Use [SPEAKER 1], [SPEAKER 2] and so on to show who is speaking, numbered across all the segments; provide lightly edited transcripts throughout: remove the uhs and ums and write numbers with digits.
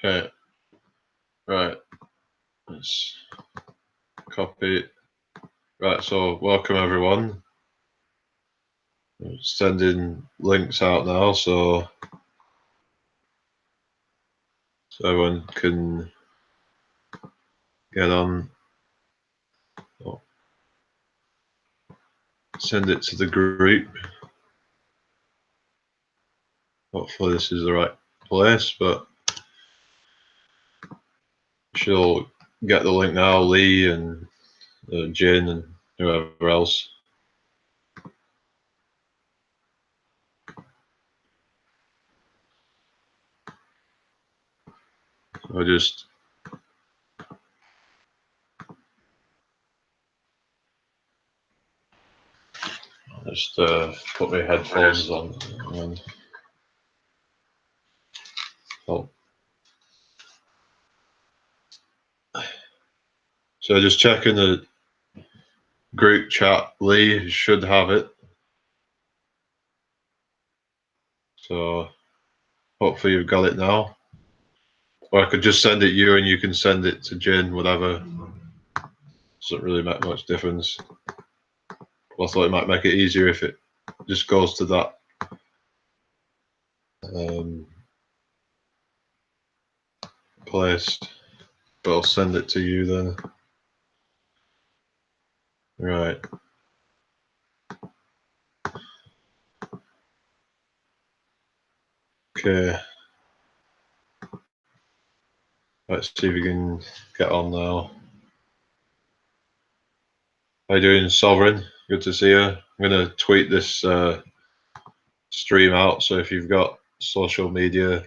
[SPEAKER 1] Okay, right, let's copy. Right, so welcome everyone. I'm sending links out now so everyone can get on. Oh, send it to the group. Hopefully this is the right place, but she'll get the link now, Lee and Jane and whoever else. I just put my headphones on. And, oh. So just checking the group chat. Lee should have it. So hopefully you've got it now. Or I could just send it you and you can send it to Jane, whatever. Doesn't really make much difference. I thought it might make it easier if it just goes to that place. But I'll send it to you then. Right. Okay. Let's see if we can get on now. How you doing, Sovereign? Good to see you. I'm going to tweet this stream out, so if you've got social media,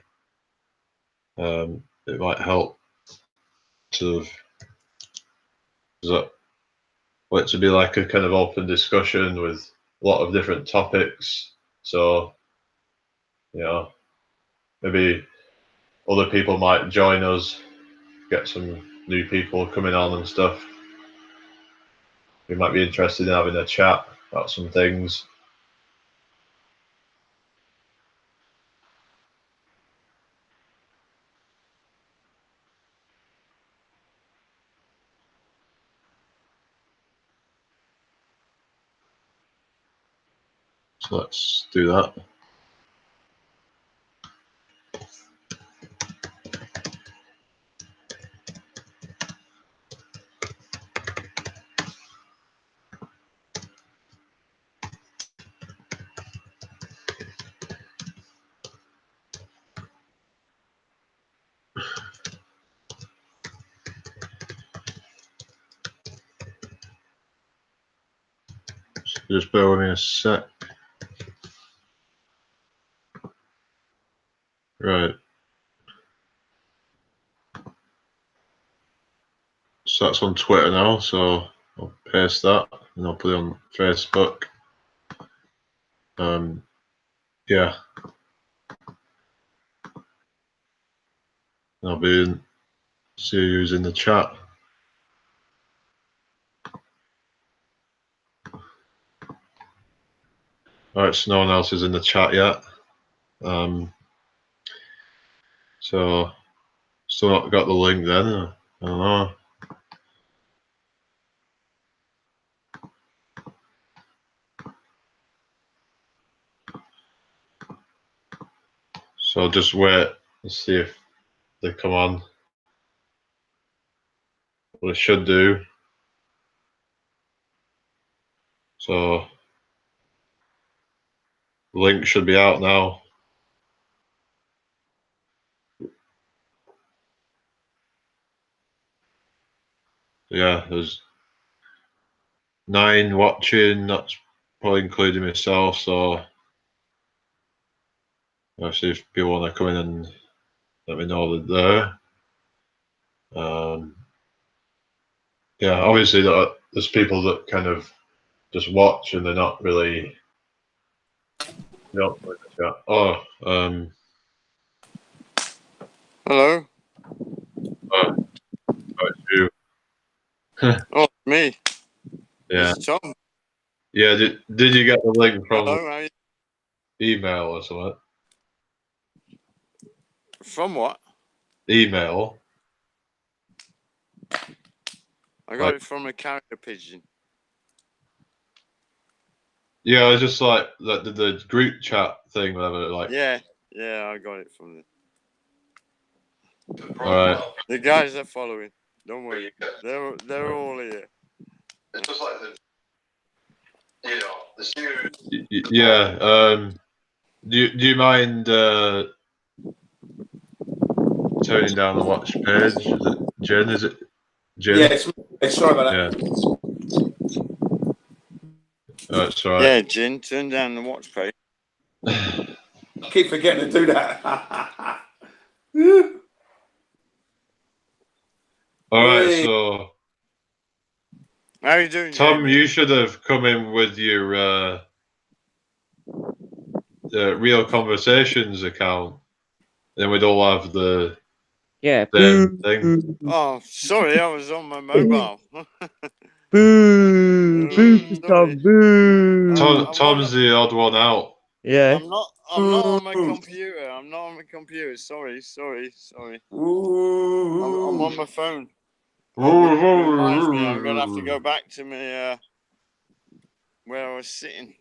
[SPEAKER 1] it might help to want it to be like a kind of open discussion with a lot of different topics. So, you know, maybe other people might join us, get some new people coming on and stuff. We might be interested in having a chat about some things. So let's do that. Just bear with me a sec. Right. So that's on Twitter now, so I'll paste that and I'll put it on Facebook. Yeah. I'll be see you using the chat. All right, so no one else is in the chat yet. So still not got the link then. I don't know. So I'll just wait and see if they come on. Well, it should do. So the link should be out now. Yeah, there's 9 watching. That's probably including myself. So I'll see if people want to come in and let me know they're there. Yeah, obviously there's people that kind of just watch and they're not really. Oh,
[SPEAKER 2] hello.
[SPEAKER 1] It's you.
[SPEAKER 2] Oh, me.
[SPEAKER 1] Yeah.
[SPEAKER 2] It's Tom.
[SPEAKER 1] Yeah. Did you get the link from
[SPEAKER 2] Hello,
[SPEAKER 1] email or something?
[SPEAKER 2] from what?
[SPEAKER 1] email.
[SPEAKER 2] I got it from a carrier pigeon.
[SPEAKER 1] Yeah, it was just like the group chat thing, whatever. Like,
[SPEAKER 2] Yeah, I got it from
[SPEAKER 1] all right.
[SPEAKER 2] the guys are following. Don't worry, they're all here.
[SPEAKER 1] It's just like the series. Yeah. Do you mind turning down the watch page? Is it Jen? Is it Jen?
[SPEAKER 3] Yeah, sorry about
[SPEAKER 1] Yeah. That's right.
[SPEAKER 2] Yeah, Jin, turn down the watch page.
[SPEAKER 3] I keep forgetting to do that.
[SPEAKER 1] All right, so
[SPEAKER 2] How are you doing,
[SPEAKER 1] Tom,
[SPEAKER 2] Jamie?
[SPEAKER 1] you should have come in with your Real Conversations account. Then we'd all have the same thing.
[SPEAKER 2] Oh, sorry, I was on my mobile.
[SPEAKER 4] Boo! Boo,
[SPEAKER 2] Sorry.
[SPEAKER 4] Tom! Boo!
[SPEAKER 1] Tom's the odd one out.
[SPEAKER 4] Yeah.
[SPEAKER 2] I'm not on my computer. I'm not on my computer. Sorry. I'm on my phone. Oh, which reminds me, I'm gonna have to go back to my where I was sitting.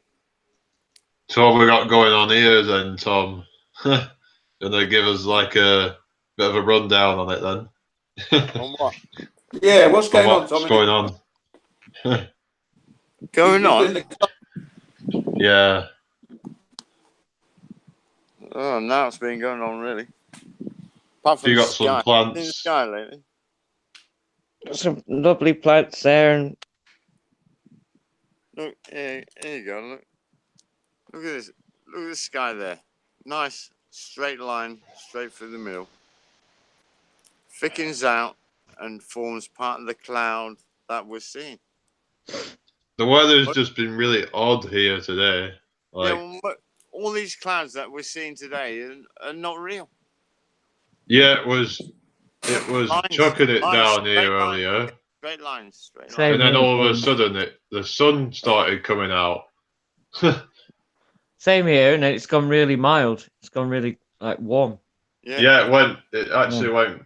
[SPEAKER 1] So what we got going on here then, Tom? Gonna give us like a bit of a rundown on it then.
[SPEAKER 2] On what?
[SPEAKER 3] Yeah, what's going on,
[SPEAKER 1] What's
[SPEAKER 3] Tom?
[SPEAKER 1] going on?
[SPEAKER 2] Going on?
[SPEAKER 1] Yeah.
[SPEAKER 2] Oh, now it's been going on really. Apart from
[SPEAKER 1] You
[SPEAKER 2] the
[SPEAKER 1] got some
[SPEAKER 2] sky.
[SPEAKER 1] plants?
[SPEAKER 2] Seen the sky lately.
[SPEAKER 4] Some lovely plants there, and
[SPEAKER 2] Look, here you go. Look at this. Look at the sky there. Nice straight line, straight through the middle. Thickens out and forms part of the cloud that we're seeing.
[SPEAKER 1] The weather's just been really odd here today. Like,
[SPEAKER 2] Yeah, well, all these clouds that we're seeing today are not real.
[SPEAKER 1] yeah, it was
[SPEAKER 2] Lines,
[SPEAKER 1] chucking it down
[SPEAKER 2] straight
[SPEAKER 1] here
[SPEAKER 2] lines,
[SPEAKER 1] earlier,
[SPEAKER 2] straight lines.
[SPEAKER 4] Same.
[SPEAKER 1] and then all of a sudden the sun started coming out.
[SPEAKER 4] same here, and then it's gone really mild. It's gone really like warm.
[SPEAKER 2] Yeah.
[SPEAKER 1] It actually went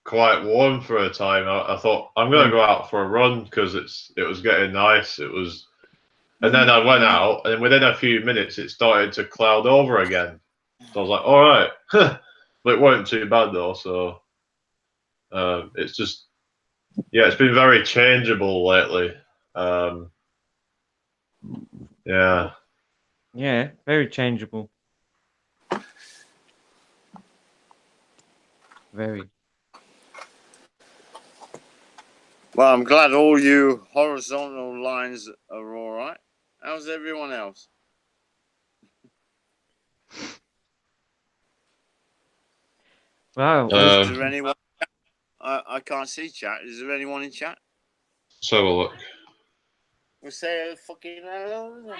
[SPEAKER 1] quite warm for a time. I thought I'm gonna go out for a run because it was getting nice. It was, and then I went out, and within a few minutes it started to cloud over again. So I was like, all right, but it wasn't too bad though. So it's just, yeah, it's been very changeable lately. Yeah.
[SPEAKER 4] Yeah, very changeable. Very.
[SPEAKER 2] Well, I'm glad all you horizontal lines are all right. How's everyone else?
[SPEAKER 4] Wow.
[SPEAKER 2] Is there anyone? I can't see chat. Is there anyone in chat?
[SPEAKER 1] Let's have a look.
[SPEAKER 2] We'll say a fucking hello.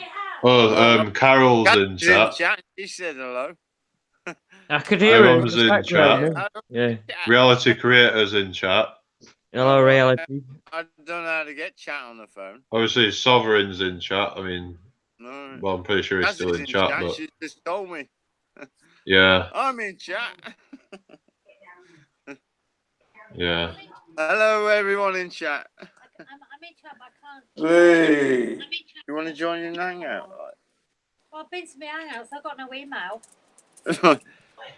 [SPEAKER 1] Oh, Carol's in chat.
[SPEAKER 2] She said hello.
[SPEAKER 4] I could hear her.
[SPEAKER 1] Everyone's in chat.
[SPEAKER 4] Yeah.
[SPEAKER 1] Reality creators in chat.
[SPEAKER 4] Hello, reality.
[SPEAKER 2] I don't know how to get chat on the phone.
[SPEAKER 1] Obviously, Sovereign's in chat. I mean,
[SPEAKER 2] No.
[SPEAKER 1] well, I'm pretty sure he's still in chat, but
[SPEAKER 2] She just told me.
[SPEAKER 1] yeah,
[SPEAKER 2] I'm in chat.
[SPEAKER 1] yeah.
[SPEAKER 2] Hello, everyone in chat.
[SPEAKER 5] I'm in chat, but I can't.
[SPEAKER 3] Hey.
[SPEAKER 2] You want to join in hangout?
[SPEAKER 5] Well, I've been to my hangouts. I've got no email.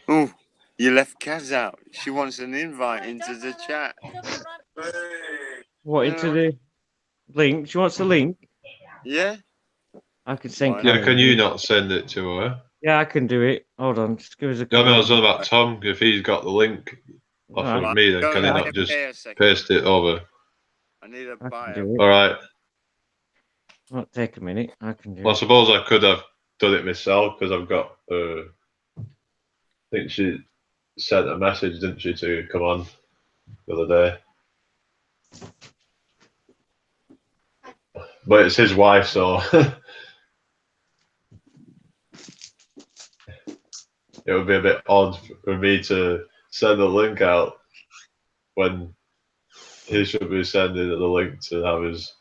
[SPEAKER 2] Oh, you left Kaz out. She wants an invite into the chat.
[SPEAKER 4] What, into the link? She wants the link?
[SPEAKER 2] Yeah?
[SPEAKER 4] I could send
[SPEAKER 1] Yeah, can you not send it to her?
[SPEAKER 4] Yeah, I can do it. Hold on, just give us a
[SPEAKER 1] Yeah, I
[SPEAKER 4] call.
[SPEAKER 1] mean, I was on about Tom. If he's got the link off of me, then can he not just paste it over?
[SPEAKER 2] I need a
[SPEAKER 4] I can
[SPEAKER 2] bio.
[SPEAKER 4] do it.
[SPEAKER 1] All right.
[SPEAKER 4] Might take a minute. I can do
[SPEAKER 1] Well, I
[SPEAKER 4] it.
[SPEAKER 1] suppose I could have done it myself because I've got. I think she sent a message, didn't she, to come on the other day? But it's his wife, so it would be a bit odd for me to send the link out when he should be sending the link to have his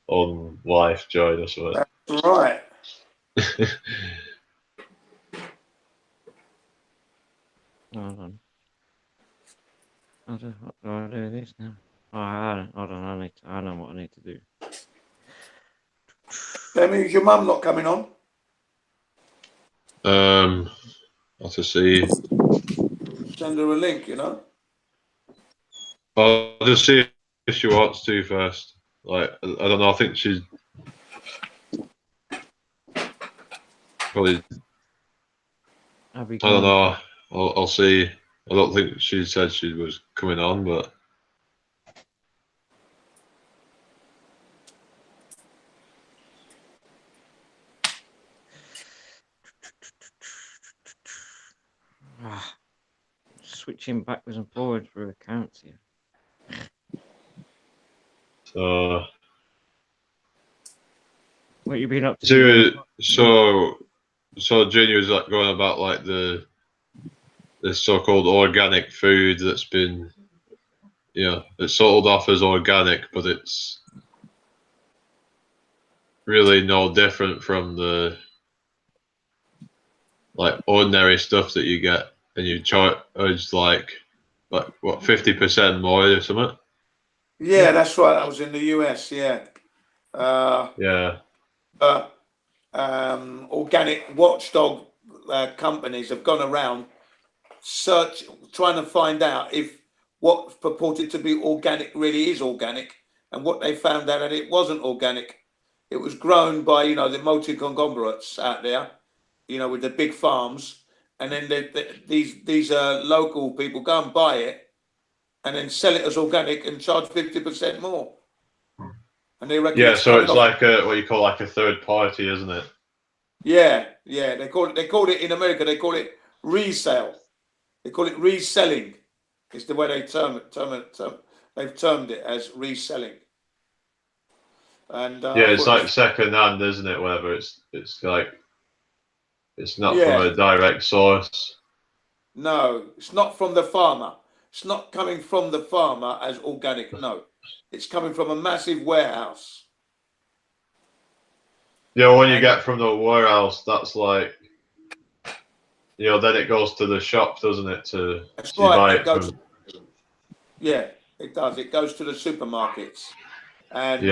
[SPEAKER 1] own wife join or something.
[SPEAKER 3] That's right.
[SPEAKER 4] Hold on. What do I do with this now? Oh, I don't know. I know what I need to do.
[SPEAKER 3] Jamie, is your mum not coming on?
[SPEAKER 1] I'll have to see.
[SPEAKER 3] Send her a link, you know.
[SPEAKER 1] I'll just see if she wants to first. Like, I don't know. I think she's probably. I don't know. I'll see. I don't think she said she was coming on, but.
[SPEAKER 4] Switching backwards and forwards through accounts here.
[SPEAKER 1] So.
[SPEAKER 4] What you been up to?
[SPEAKER 1] So Junior was like going about like the so-called organic food that's been, it's sold off as organic, but it's really no different from the like ordinary stuff that you get, and you charge like what 50% more or something.
[SPEAKER 3] Yeah, that's right. I was in the US. Yeah.
[SPEAKER 1] Yeah.
[SPEAKER 3] Organic watchdog companies have gone around trying to find out if what purported to be organic really is organic, and what they found out that it wasn't organic. It was grown by the multi-conglomerates out there, with the big farms, and then these local people go and buy it, and then sell it as organic and charge 50% more. And they reckon
[SPEAKER 1] So it's like what you call like a third party, isn't it?
[SPEAKER 3] Yeah. They call it in America. They call it resale. They call it reselling. It's the way they term it. They've termed it as reselling. And
[SPEAKER 1] it's like second hand, isn't it? Whether it's like it's not from a direct source.
[SPEAKER 3] No, it's not from the farmer. It's not coming from the farmer as organic. No, it's coming from a massive warehouse.
[SPEAKER 1] When you get from the warehouse, that's like, then it goes to the shop, doesn't it?
[SPEAKER 3] That's
[SPEAKER 1] right. Buy
[SPEAKER 3] it goes. Yeah, it does. It goes to the supermarkets, and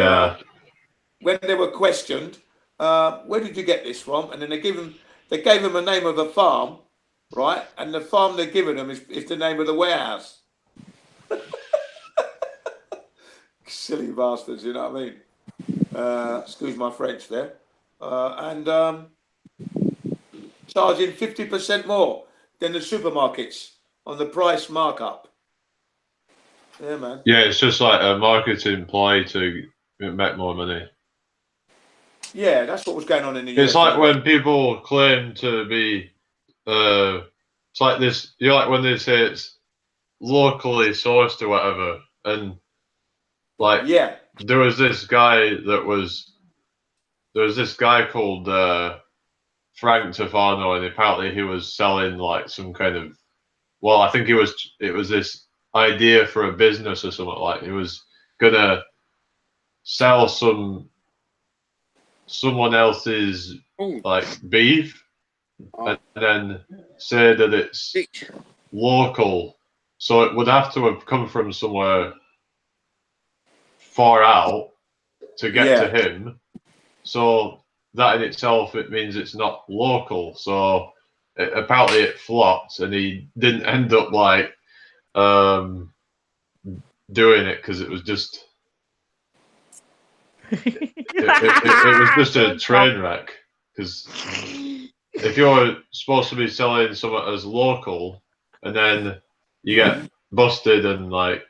[SPEAKER 3] when they were questioned, where did you get this from? And then they gave them a name of a farm, right? And the farm they're giving them is the name of the warehouse. Silly bastards, you know what I mean? Excuse my French there. And charging 50% more than the supermarkets on the price markup. Yeah, man.
[SPEAKER 1] Yeah, it's just like a marketing play to make more money.
[SPEAKER 3] Yeah, that's what was going on in the US.
[SPEAKER 1] It's like when people claim to be, it's like this, like when they say it's locally sourced or whatever, and like, there was this guy called Frank Tofano, and apparently he was selling like some kind of, I think it was this idea for a business or something. Like he was gonna sell someone else's like beef, and then say that it's local, so it would have to have come from somewhere far out to get to him. So that in itself, it means it's not local. So apparently it flopped, and he didn't end up like doing it because it was just it was just a train wreck. Because if you're supposed to be selling something as local, and then you get busted and like,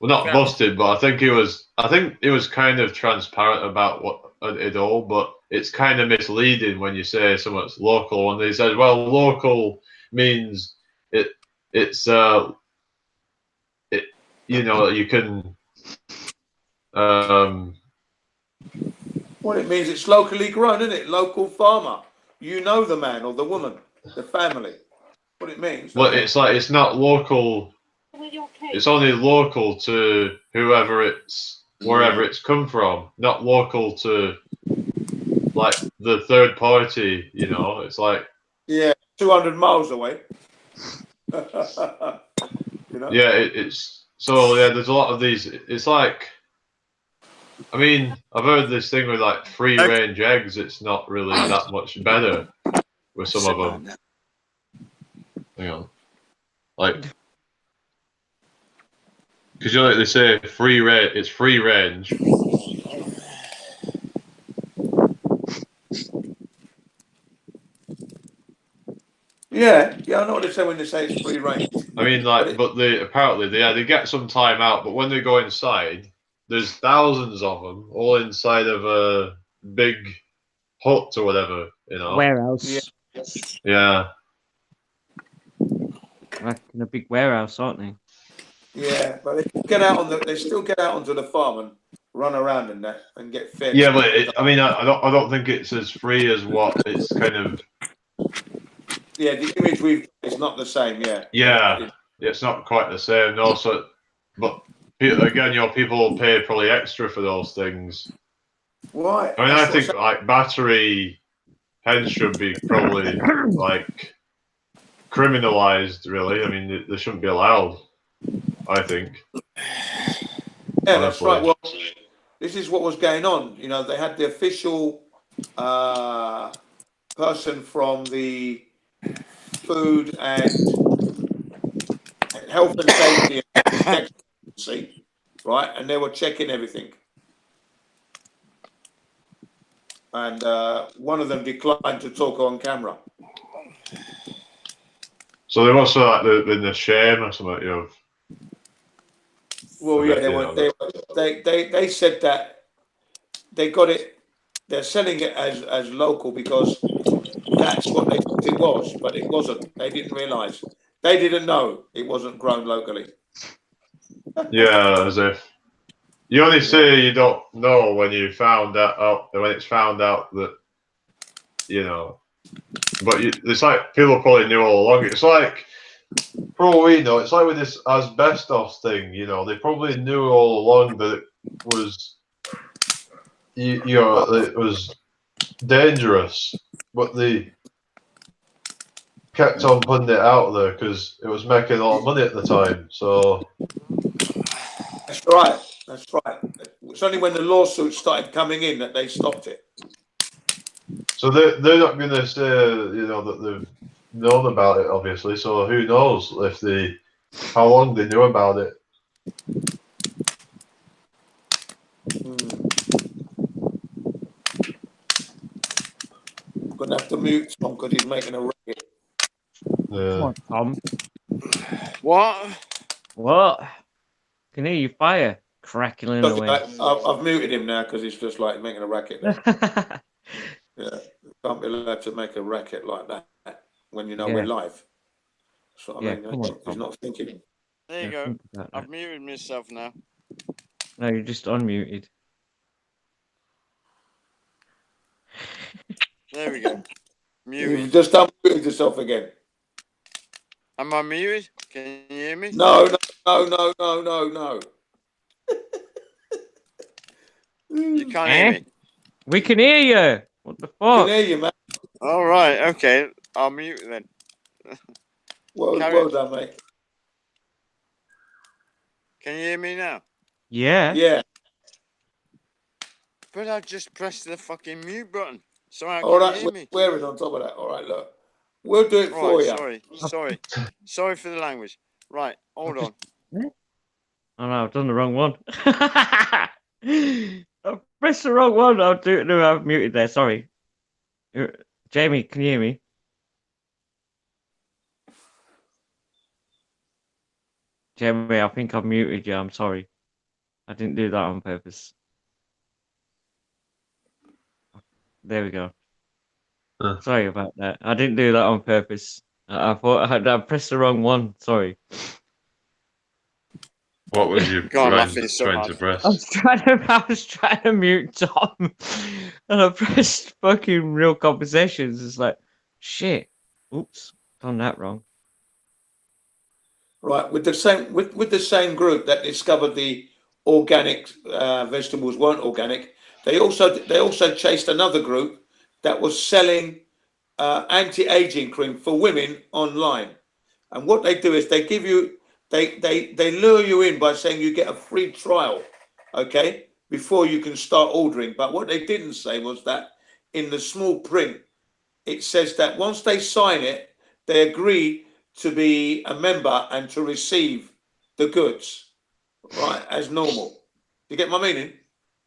[SPEAKER 1] not busted, but I think it was kind of transparent about what it all, but it's kind of misleading when you say something's local, and they said, well, local means it's you can
[SPEAKER 3] Well, it means it's locally grown, isn't it? Local farmer. You know the man or the woman, the family. What it means.
[SPEAKER 1] Well, it's like it's not local. It's only local to wherever it's come from, not local to like the third party. It's like
[SPEAKER 3] 200 miles away. You know?
[SPEAKER 1] Yeah, it's so yeah. There's a lot of these. It's like, I mean, I've heard this thing with like free range eggs. It's not really that much better with some of them. Hang on, like, because you know, like they say free range. It's free range.
[SPEAKER 3] Yeah, I know what they say when they say it's free range.
[SPEAKER 1] I mean, like, but they apparently they get some time out, but when they go inside, there's thousands of them all inside of a big hut or whatever, you know.
[SPEAKER 4] Warehouse.
[SPEAKER 1] Yeah.
[SPEAKER 4] Like in a big warehouse, aren't they?
[SPEAKER 3] Yeah, but they still get out onto the farm and run around and that and get fed.
[SPEAKER 1] Yeah, but I mean, I don't think it's as free as what it's kind of.
[SPEAKER 3] Yeah, the image is not the same. Yeah.
[SPEAKER 1] Yeah, it's not quite the same. Also, but again, people will pay probably extra for those things.
[SPEAKER 3] Why?
[SPEAKER 1] I mean, I think like battery hens should be probably like criminalized. Really, I mean, they shouldn't be allowed. I think.
[SPEAKER 3] Yeah, that's right. Well, this is what was going on. You know, they had the official person from the Food and Health and Safety Agency, right? And they were checking everything. And one of them declined to talk on camera.
[SPEAKER 1] So they must have like been ashamed or something, you know.
[SPEAKER 3] Well, yeah, they said that they got it. They're selling it as local because that's what they thought it was, but it wasn't. They didn't realise. They didn't know it wasn't grown locally.
[SPEAKER 1] Yeah, as if you only say you don't know when you found out when it's found out that, you know. But it's like people probably knew all along. It's like, for all we know, it's like with this asbestos thing. You know, they probably knew all along that it was, you know, it was dangerous, but they kept on putting it out there because it was making a lot of money at the time. So
[SPEAKER 3] that's right. That's right. It's only when the lawsuits started coming in that they stopped it.
[SPEAKER 1] So they're not going to say, you know, that they've known about it, obviously. So who knows how long they knew about it. I'm going to have to mute Tom because he's making a racket. Yeah.
[SPEAKER 4] Come on, Tom.
[SPEAKER 2] What?
[SPEAKER 4] Can hear you fire crackling away.
[SPEAKER 3] I've muted him now because he's just like making a racket. Yeah, can't be allowed to make a racket like that when you know we're live. That's what I mean. He's not thinking.
[SPEAKER 2] There you go. I've muted myself now.
[SPEAKER 4] No, you're just unmuted.
[SPEAKER 2] There we go. Muted.
[SPEAKER 3] You've just unmuted yourself again.
[SPEAKER 2] Am I muted? Can you hear me?
[SPEAKER 3] No.
[SPEAKER 2] You can't hear me.
[SPEAKER 4] We can hear you. What the fuck?
[SPEAKER 3] Can hear you, man.
[SPEAKER 2] All right. Okay. I'll mute then.
[SPEAKER 3] Well done, mate.
[SPEAKER 2] Can you hear me now?
[SPEAKER 4] Yeah.
[SPEAKER 3] Yeah.
[SPEAKER 2] But I just pressed the fucking mute button. So how
[SPEAKER 3] All
[SPEAKER 2] can
[SPEAKER 3] right,
[SPEAKER 2] you hear me?
[SPEAKER 3] swearing on top of that. All right, look. We'll do it for you.
[SPEAKER 2] Sorry for the language. Right, hold on.
[SPEAKER 4] Oh no, I've done the wrong one. I pressed the wrong one. I'll do it. No, I've muted there. Sorry. Jamie, can you hear me? Jamie, I think I've muted you. I'm sorry. I didn't do that on purpose. There we go. Sorry about that. I didn't do that on purpose. I thought I pressed the wrong one. Sorry.
[SPEAKER 1] What was you trying to press?
[SPEAKER 4] I was trying to mute Tom, and I pressed fucking real conversations. It's like, shit. Oops, done that wrong.
[SPEAKER 3] Right, with the same group that discovered the organic vegetables weren't organic, they also chased another group that was selling anti-aging cream for women online, And what they do is they give you, they lure you in by saying you get a free trial, okay, before you can start ordering. But what they didn't say was that in the small print, it says that once they sign it, they agree to be a member and to receive the goods, right, as normal. You get my meaning?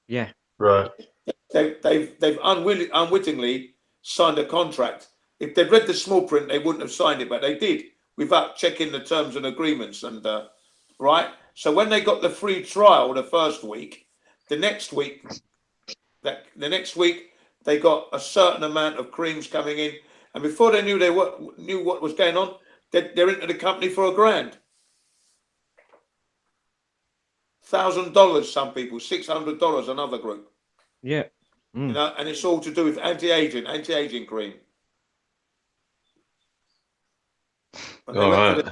[SPEAKER 4] Yeah.
[SPEAKER 1] Right.
[SPEAKER 3] They've unwittingly signed a contract. If they'd read the small print, they wouldn't have signed it, but they did without checking the terms and agreements. And right, so when they got the free trial the first week, the next week they got a certain amount of creams coming in, and before they knew knew what was going on, they're into the company for $1,000. $1,000, some people, $600, another group.
[SPEAKER 4] Yeah.
[SPEAKER 3] You know, and it's all to do with anti-aging cream. And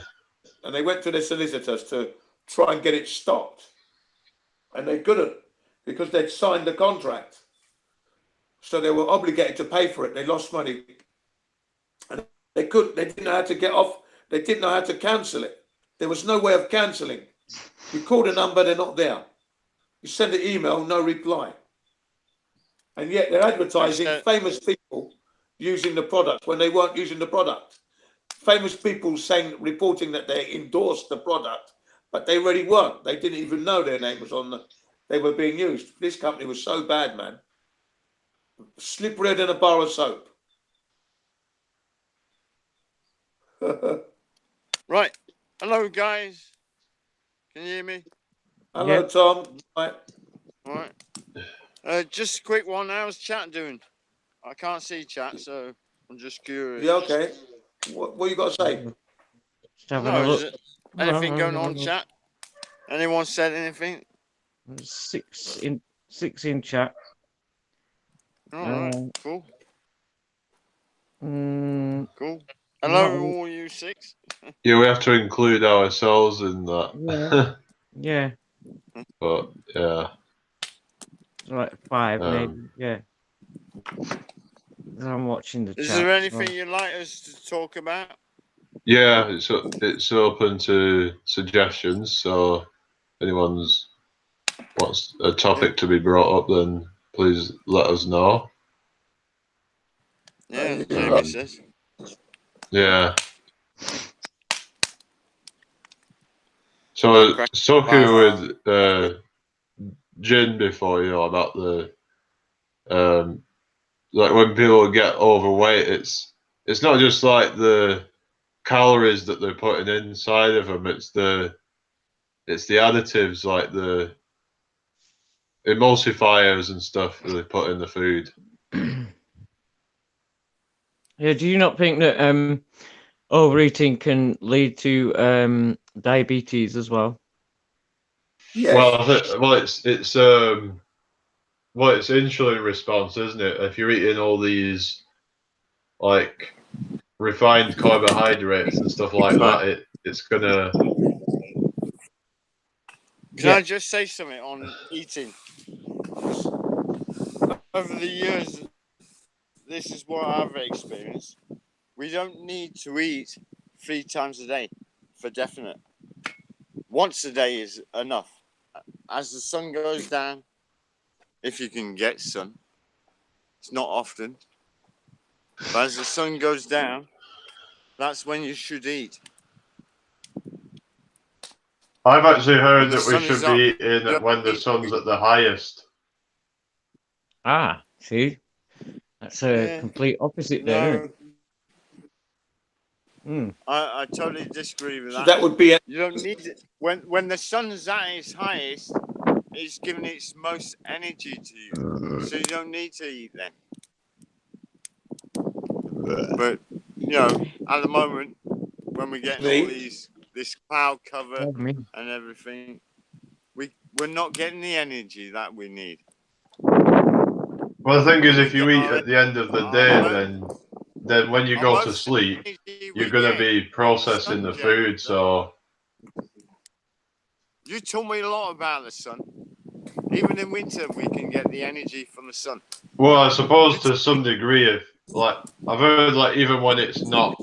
[SPEAKER 3] they went to the solicitors to try and get it stopped, and they couldn't because they'd signed the contract, so they were obligated to pay for it. They lost money, and they didn't know how to get off. They didn't know how to cancel it. There was no way of cancelling. You call the number, they're not there. You send an email, no reply. And yet they're advertising famous people using the product when they weren't using the product. Famous people reporting that they endorsed the product, but they really weren't. They didn't even know their name was they were being used. This company was so bad, man. Slipperier than a bar of soap.
[SPEAKER 2] Right. Hello, guys. Can you hear me?
[SPEAKER 3] Hello, Tom. Right.
[SPEAKER 2] All right. Just a quick one. How's chat doing? I can't see chat, so I'm just curious.
[SPEAKER 3] Yeah, okay. What you got to say?
[SPEAKER 4] Just having a look.
[SPEAKER 2] Anything going on, chat? Anyone said anything?
[SPEAKER 4] 6 in chat.
[SPEAKER 2] All right. Cool. Cool.
[SPEAKER 4] No.
[SPEAKER 2] Hello, all you 6.
[SPEAKER 1] Yeah, we have to include ourselves in that.
[SPEAKER 4] Yeah.
[SPEAKER 1] But yeah.
[SPEAKER 4] Like 5, maybe. Yeah. I'm watching the chat.
[SPEAKER 2] Is there anything you'd like us to talk about?
[SPEAKER 1] Yeah, it's open to suggestions. So, if anyone's wants a topic to be brought up, then please let us know.
[SPEAKER 2] Yeah, Jamie says.
[SPEAKER 1] Yeah. So, talking with Jin before, you know, about the like when people get overweight, it's not just like the calories that they're putting inside of them, it's the additives like the emulsifiers and stuff that they put in the food.
[SPEAKER 4] Yeah, do you not think that overeating can lead to diabetes as well?
[SPEAKER 3] Yes.
[SPEAKER 1] Well, it's insulin response, isn't it? If you're eating all these like refined carbohydrates and stuff like that, it's gonna.
[SPEAKER 2] Can I just say something on eating? Over the years, this is what I've experienced. We don't need to eat 3 times a day for definite. Once a day is enough. As the sun goes down, if you can get sun, it's not often, but as the sun goes down, that's when you should eat.
[SPEAKER 1] I've actually heard that we should be eating when the sun's at the highest.
[SPEAKER 4] Ah, see? That's a complete opposite there, isn't it?
[SPEAKER 2] I totally disagree with that.
[SPEAKER 3] So that would be
[SPEAKER 2] you don't need it. When the sun's at its highest, it's giving its most energy to you. So you don't need to eat then. But you know, at the moment, when we're getting all this cloud cover and everything, we're not getting the energy that we need.
[SPEAKER 1] Well, the thing is, if you eat at the end of the day, then when you go to sleep, you're going to be processing the food. So
[SPEAKER 2] you told me a lot about the sun. Even in winter, we can get the energy from the sun.
[SPEAKER 1] Well, I suppose to some degree, if like I've heard, like even when it's not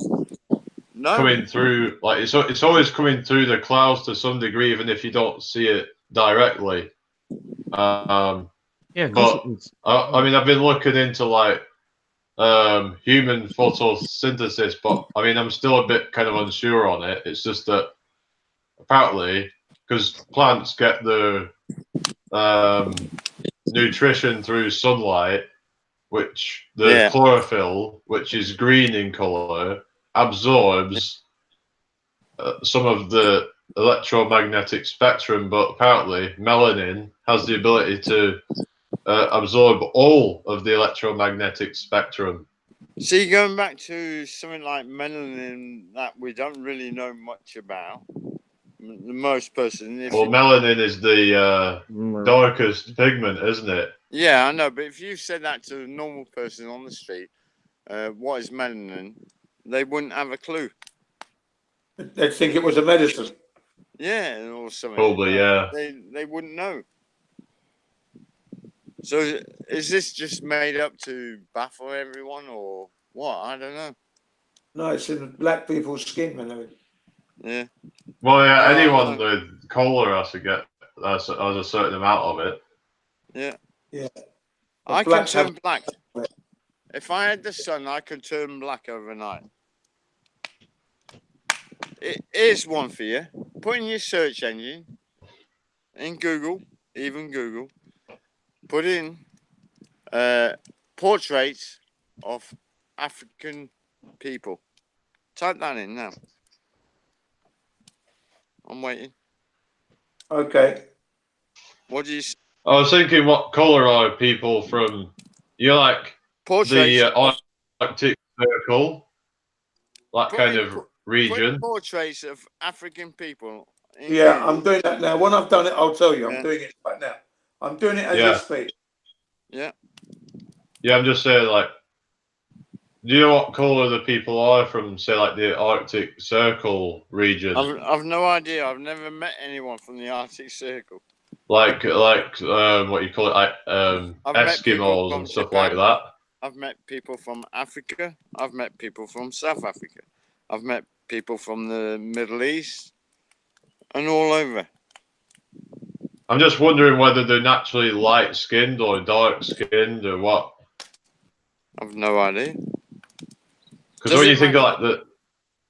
[SPEAKER 2] No.
[SPEAKER 1] coming through. Like it's always coming through the clouds to some degree, even if you don't see it directly.
[SPEAKER 4] Yeah, of course
[SPEAKER 1] But
[SPEAKER 4] it is.
[SPEAKER 1] I mean, I've been looking into like human photosynthesis, but I mean, I'm still a bit kind of unsure on it. It's just that apparently, because plants get the nutrition through sunlight, which the
[SPEAKER 2] Yeah.
[SPEAKER 1] chlorophyll, which is green in color, absorbs some of the electromagnetic spectrum, but apparently melanin has the ability to absorb all of the electromagnetic spectrum.
[SPEAKER 2] See, going back to something like melanin that we don't really know much about, the most person.
[SPEAKER 1] Well, melanin is the darkest pigment, isn't it?
[SPEAKER 2] Yeah, I know, but if you said that to a normal person on the street, what is melanin, they wouldn't have a clue.
[SPEAKER 3] They'd think it was a medicine.
[SPEAKER 2] Yeah, or something.
[SPEAKER 1] Probably, yeah.
[SPEAKER 2] They wouldn't know. So is this just made up to baffle everyone, or what? I don't know.
[SPEAKER 3] No, it's in black people's skin, man.
[SPEAKER 2] Yeah.
[SPEAKER 1] Well, yeah,
[SPEAKER 2] Oh,
[SPEAKER 1] anyone
[SPEAKER 2] no.
[SPEAKER 1] with cholera has to get has a certain amount of it.
[SPEAKER 2] Yeah.
[SPEAKER 3] Yeah.
[SPEAKER 2] I can
[SPEAKER 3] blacks
[SPEAKER 2] turn
[SPEAKER 3] have-
[SPEAKER 2] black. If I had the sun, I could turn black overnight. Here's one for you. Put in your search engine, in Google, even Google, put in portraits of African people. Type that in now. I'm waiting.
[SPEAKER 3] Okay.
[SPEAKER 2] What do you
[SPEAKER 1] I was thinking, what colour are people from? You're like
[SPEAKER 2] portraits
[SPEAKER 1] the
[SPEAKER 2] of,
[SPEAKER 1] Arctic Circle, that
[SPEAKER 2] put
[SPEAKER 1] kind
[SPEAKER 2] in,
[SPEAKER 1] of
[SPEAKER 2] put in
[SPEAKER 1] region.
[SPEAKER 2] portraits of African people in
[SPEAKER 3] Yeah,
[SPEAKER 2] Google.
[SPEAKER 3] I'm doing that now. When I've done it, I'll tell you.
[SPEAKER 2] Yeah.
[SPEAKER 3] I'm doing it right now. I'm doing it as
[SPEAKER 1] Yeah.
[SPEAKER 3] you speak.
[SPEAKER 2] Yeah.
[SPEAKER 1] Yeah, I'm just saying, like, do you know what colour the people are from, say, like the Arctic Circle region?
[SPEAKER 2] I've no idea. I've never met anyone from the Arctic Circle.
[SPEAKER 1] Like what you call it, like
[SPEAKER 2] I've met people
[SPEAKER 1] Eskimos
[SPEAKER 2] from
[SPEAKER 1] and stuff
[SPEAKER 2] Japan.
[SPEAKER 1] like that.
[SPEAKER 2] I've met people from Africa. I've met people from South Africa. I've met people from the Middle East and all over.
[SPEAKER 1] I'm just wondering whether they're naturally light skinned or dark skinned or what.
[SPEAKER 2] I've no idea.
[SPEAKER 1] Because when you think of like the,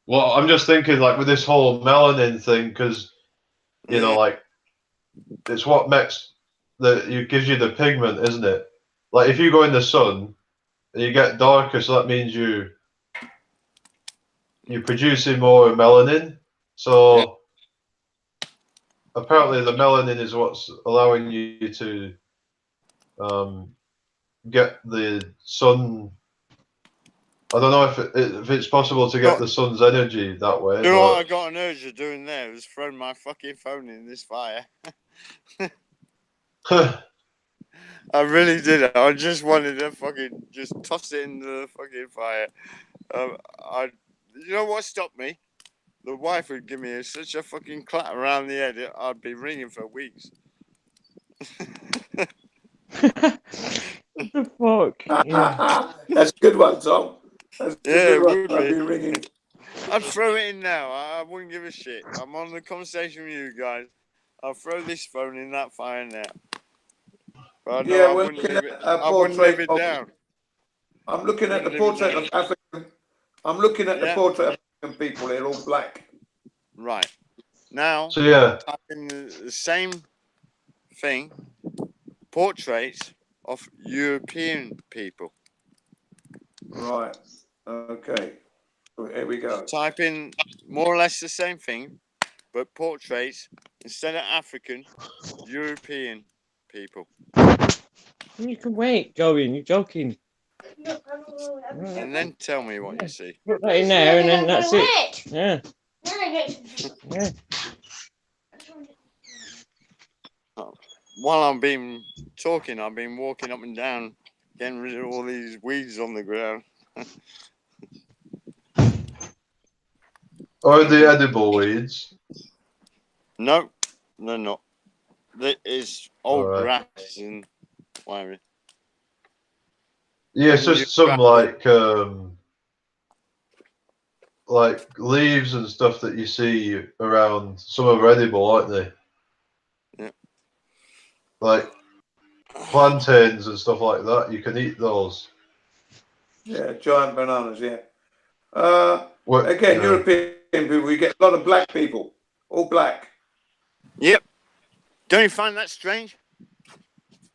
[SPEAKER 1] well, I'm just thinking like with this whole melanin thing, because you know, like it's what makes it gives you the pigment, isn't it? Like if you go in the sun and you get darker, so that means you're producing more melanin. So apparently the melanin is what's allowing you to get the sun. I don't know if it's possible to get the sun's energy that way.
[SPEAKER 2] You know what I got an urge of doing there was throwing my fucking phone in this fire. I really did. I just wanted to fucking just toss it in the fucking fire. You know what stopped me? The wife would give me such a fucking clap around the head. I'd be ringing for weeks.
[SPEAKER 4] What the fuck? Yeah.
[SPEAKER 3] That's a good one, Tom. That's a
[SPEAKER 2] Yeah,
[SPEAKER 3] good
[SPEAKER 2] it
[SPEAKER 3] one.
[SPEAKER 2] would
[SPEAKER 3] I'll
[SPEAKER 2] be.
[SPEAKER 3] be ringing.
[SPEAKER 2] I'd throw it in now. I wouldn't give a shit. I'm on the conversation with you guys. I'll throw this phone in that fire now. But I know I wouldn't leave it. I wouldn't leave it down.
[SPEAKER 3] I'm looking at the portrait of African. I'm looking at the portrait of African people. They're all black.
[SPEAKER 2] Right. Now,
[SPEAKER 1] so yeah,
[SPEAKER 2] type in the same thing. Portraits of European people.
[SPEAKER 3] Right. Okay. Here we go.
[SPEAKER 2] Type in more or less the same thing, but portraits instead of African, European people.
[SPEAKER 4] You can wait, Joey. You're joking.
[SPEAKER 2] And then tell me what you see.
[SPEAKER 4] Put that in there, and then that's it. Yeah. Yeah.
[SPEAKER 2] While I've been talking, I've been walking up and down, getting rid of all these weeds on the ground.
[SPEAKER 1] or the edible weeds.
[SPEAKER 2] No, they're not. That is old
[SPEAKER 1] Alright.
[SPEAKER 2] grass and whatever.
[SPEAKER 1] Yeah, it's just some like like leaves and stuff that you see around. Some are edible, aren't they?
[SPEAKER 2] Yeah.
[SPEAKER 1] Like plantains and stuff like that. You can eat those.
[SPEAKER 3] Yeah, giant bananas. Yeah.
[SPEAKER 1] Yeah.
[SPEAKER 3] European people, we get a lot of black people, all black.
[SPEAKER 2] Yep. Don't you find that strange?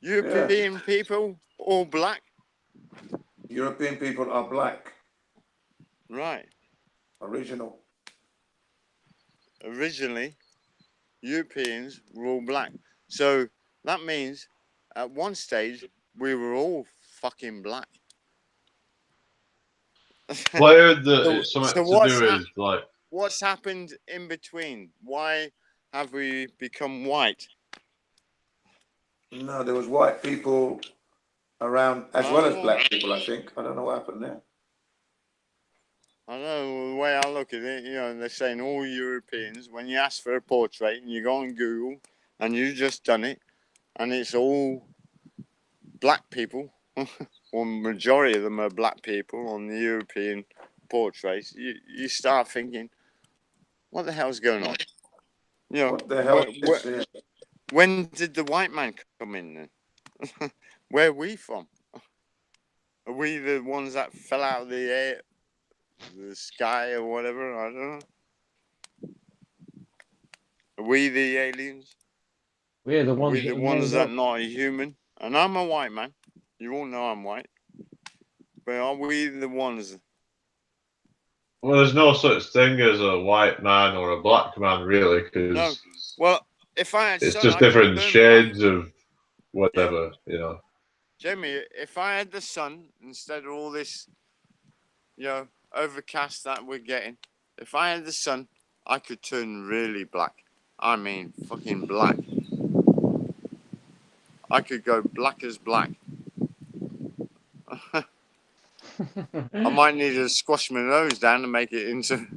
[SPEAKER 2] European people, all black.
[SPEAKER 3] European people are black.
[SPEAKER 2] Right. Originally, Europeans were all black. So that means at one stage we were all fucking black.
[SPEAKER 1] Well, I heard that it's something to do with like.
[SPEAKER 2] What's happened in between? Why have we become white?
[SPEAKER 3] No, there was white people around as well as black people, I think. I don't know what happened there.
[SPEAKER 2] I know the way I look at it, you know, they're saying all Europeans, when you ask for a portrait and you go on Google and you've just done it, and it's all black people, or majority of them are black people on the European portraits, you start thinking, what the hell's going on? You know,
[SPEAKER 3] What the hell?
[SPEAKER 2] when did the white man come in then? Where are we from? Are we the ones that fell out of the air, the sky or whatever? I don't know. Are we the aliens?
[SPEAKER 4] We're the ones,
[SPEAKER 2] that not human? And I'm a white man. You all know I'm white. But are we the ones?
[SPEAKER 1] Well, there's no such thing as a white man or a black man, really, because
[SPEAKER 2] No. Well, if I had
[SPEAKER 1] it's
[SPEAKER 2] sun,
[SPEAKER 1] just
[SPEAKER 2] I could
[SPEAKER 1] different
[SPEAKER 2] burn
[SPEAKER 1] shades of whatever, you know.
[SPEAKER 2] Jamie, if I had the sun instead of all this, you know, overcast that we're getting, if I had the sun, I could turn really black. I mean, fucking black. I could go black as black. I might need to squash my nose down to make it into.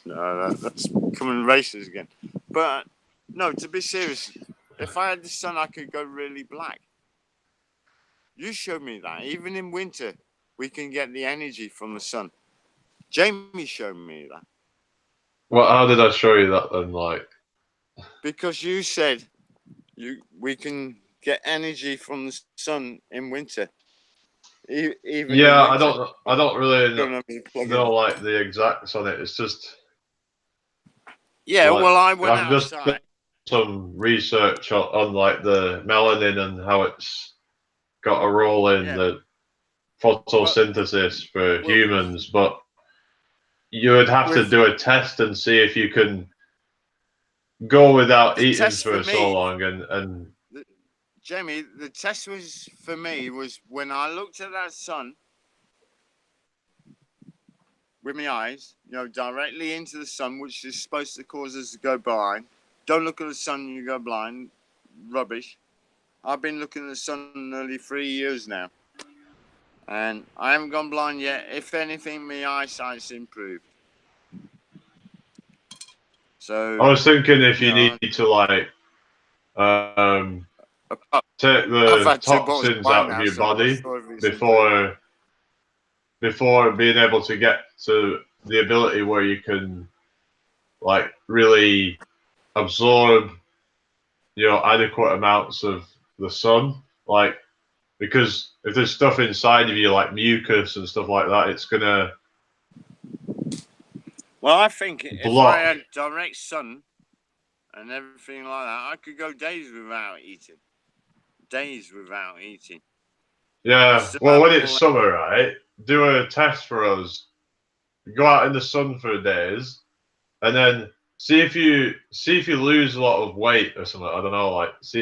[SPEAKER 2] No, that's becoming racist again. But no, to be serious, if I had the sun, I could go really black. You showed me that. Even in winter, we can get the energy from the sun. Jamie showed me that.
[SPEAKER 1] Well, how did I show you that then? Like,
[SPEAKER 2] because you said we can get energy from the sun in winter. Even in winter.
[SPEAKER 1] I don't really know like the exacts on it. It's just
[SPEAKER 2] yeah.
[SPEAKER 1] Like,
[SPEAKER 2] well, I went
[SPEAKER 1] I've just
[SPEAKER 2] outside.
[SPEAKER 1] done some research on like the melanin and how it's got a role in the photosynthesis for humans, but you would have to do a test and see if you can go without eating for so long. And
[SPEAKER 2] Jamie, the test was for me was when I looked at that sun with my eyes, you know, directly into the sun, which is supposed to cause us to go blind. Don't look at the sun, you go blind. Rubbish. I've been looking at the sun nearly 3 years now. And I haven't gone blind yet. If anything, my eyesight's improved. So
[SPEAKER 1] I was thinking if you need to like take the toxins out of your body before being able to get to the ability where you can like really absorb, you know, adequate amounts of the sun, like, because if there's stuff inside of you like mucus and stuff like that, it's gonna
[SPEAKER 2] I think if I had direct sun and everything like that, I could go days without eating.
[SPEAKER 1] Yeah, well, when it's summer, right, do a test for us. Go out in the sun for days, and then see if you lose a lot of weight or something. I don't know, like see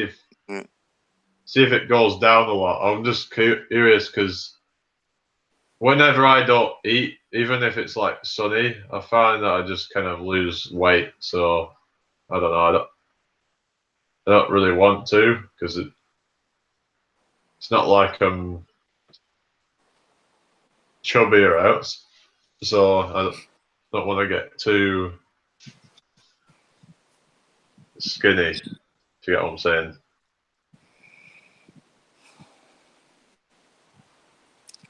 [SPEAKER 1] if it goes down a lot. I'm just curious because whenever I don't eat, even if it's like sunny, I find that I just kind of lose weight. So I don't know. I don't really want to because it's not like I'm chubby or else. So I don't want to get too skinny, if you get what I'm saying.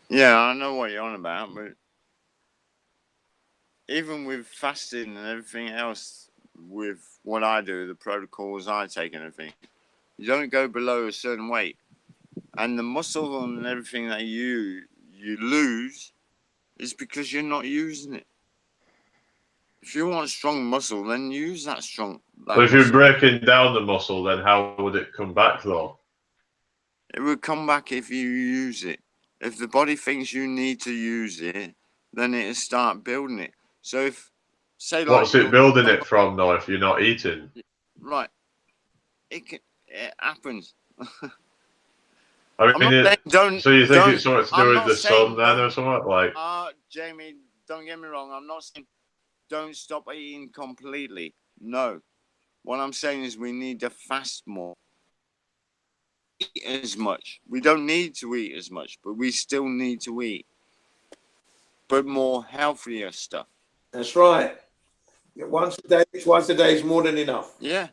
[SPEAKER 2] Yeah, I know what you're on about, but even with fasting and everything else, with what I do, the protocols I take and everything, you don't go below a certain weight, and the muscle and everything that you lose is because you're not using it. If you want strong muscle, then use that strong.
[SPEAKER 1] But if you're breaking down the muscle, then how would it come back though?
[SPEAKER 2] It would come back if you use it. If the body thinks you need to use it, then it'll start building it. So if, say, like
[SPEAKER 1] What's it building it from though? If you're not eating,
[SPEAKER 2] right, it happens.
[SPEAKER 1] I
[SPEAKER 2] I'm
[SPEAKER 1] mean,
[SPEAKER 2] not saying don't.
[SPEAKER 1] so you think
[SPEAKER 2] don't,
[SPEAKER 1] it's something to do
[SPEAKER 2] I'm
[SPEAKER 1] with
[SPEAKER 2] not
[SPEAKER 1] the
[SPEAKER 2] saying
[SPEAKER 1] sun then, or something like?
[SPEAKER 2] Jamie, don't get me wrong. I'm not saying don't stop eating completely. No, what I'm saying is we need to fast more. Eat as much. We don't need to eat as much, but we still need to eat, but more healthier stuff.
[SPEAKER 3] That's right. Once a day, twice a day is more than enough.
[SPEAKER 2] Yeah,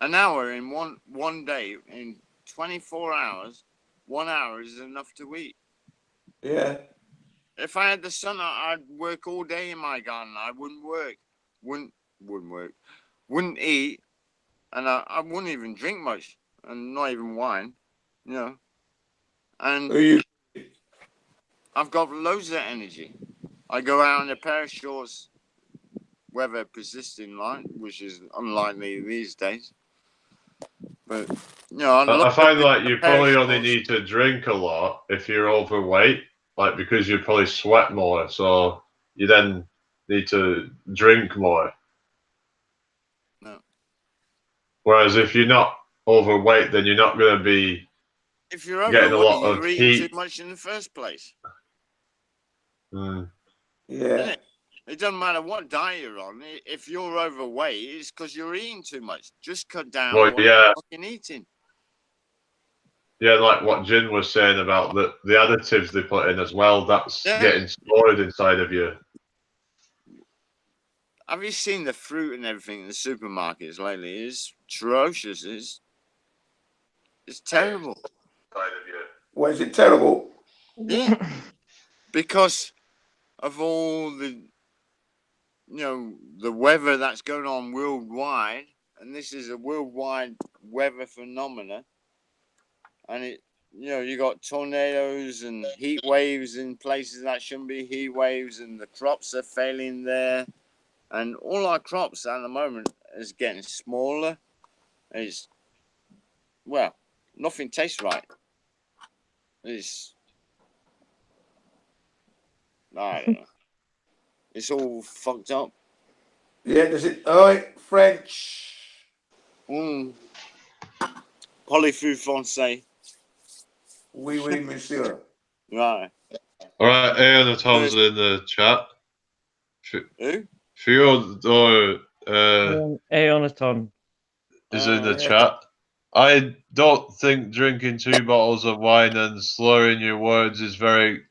[SPEAKER 2] an hour in one day in 24 hours. 1 hour is enough to eat.
[SPEAKER 3] Yeah.
[SPEAKER 2] If I had the sun, I'd work all day in my garden. I wouldn't work. Wouldn't work. Wouldn't eat, and I wouldn't even drink much, and not even wine, you know. And I've got loads of energy. I go out in a pair of shorts, weather persisting like, which is unlikely these days. But you know,
[SPEAKER 1] I find like you probably only need to drink a lot if you're overweight, like because you probably sweat more, so you then need to drink more.
[SPEAKER 2] No.
[SPEAKER 1] Whereas if you're not overweight, then you're not going to be
[SPEAKER 2] if you're
[SPEAKER 1] getting a
[SPEAKER 2] overweight,
[SPEAKER 1] lot of
[SPEAKER 2] you're eating
[SPEAKER 1] heat.
[SPEAKER 2] too much in the first place.
[SPEAKER 1] Mm.
[SPEAKER 3] Yeah.
[SPEAKER 2] It doesn't matter what diet you're on. If you're overweight, it's because you're eating too much. Just cut down what you're fucking eating.
[SPEAKER 1] Yeah, like what Jin was saying about the additives they put in as well, that's getting stored inside of you.
[SPEAKER 2] Have you seen the fruit and everything in the supermarkets lately? It's atrocious. It's terrible.
[SPEAKER 3] Why is it terrible?
[SPEAKER 2] Yeah. Because of all the, the weather that's going on worldwide, and this is a worldwide weather phenomena, and you got tornadoes and heat waves in places that shouldn't be heat waves, and the crops are failing there, and all our crops at the moment is getting smaller. Nothing tastes right. I don't know. It's all fucked up.
[SPEAKER 3] Yeah, does it? All right, French.
[SPEAKER 2] Parlez-vous français?
[SPEAKER 3] Oui, oui, monsieur.
[SPEAKER 2] Right.
[SPEAKER 1] All right, Aeonaton's in the chat.
[SPEAKER 2] Who?
[SPEAKER 1] Fyodor
[SPEAKER 4] Aeonaton
[SPEAKER 1] is in the chat. I don't think drinking 2 bottles of wine and slurring your words is very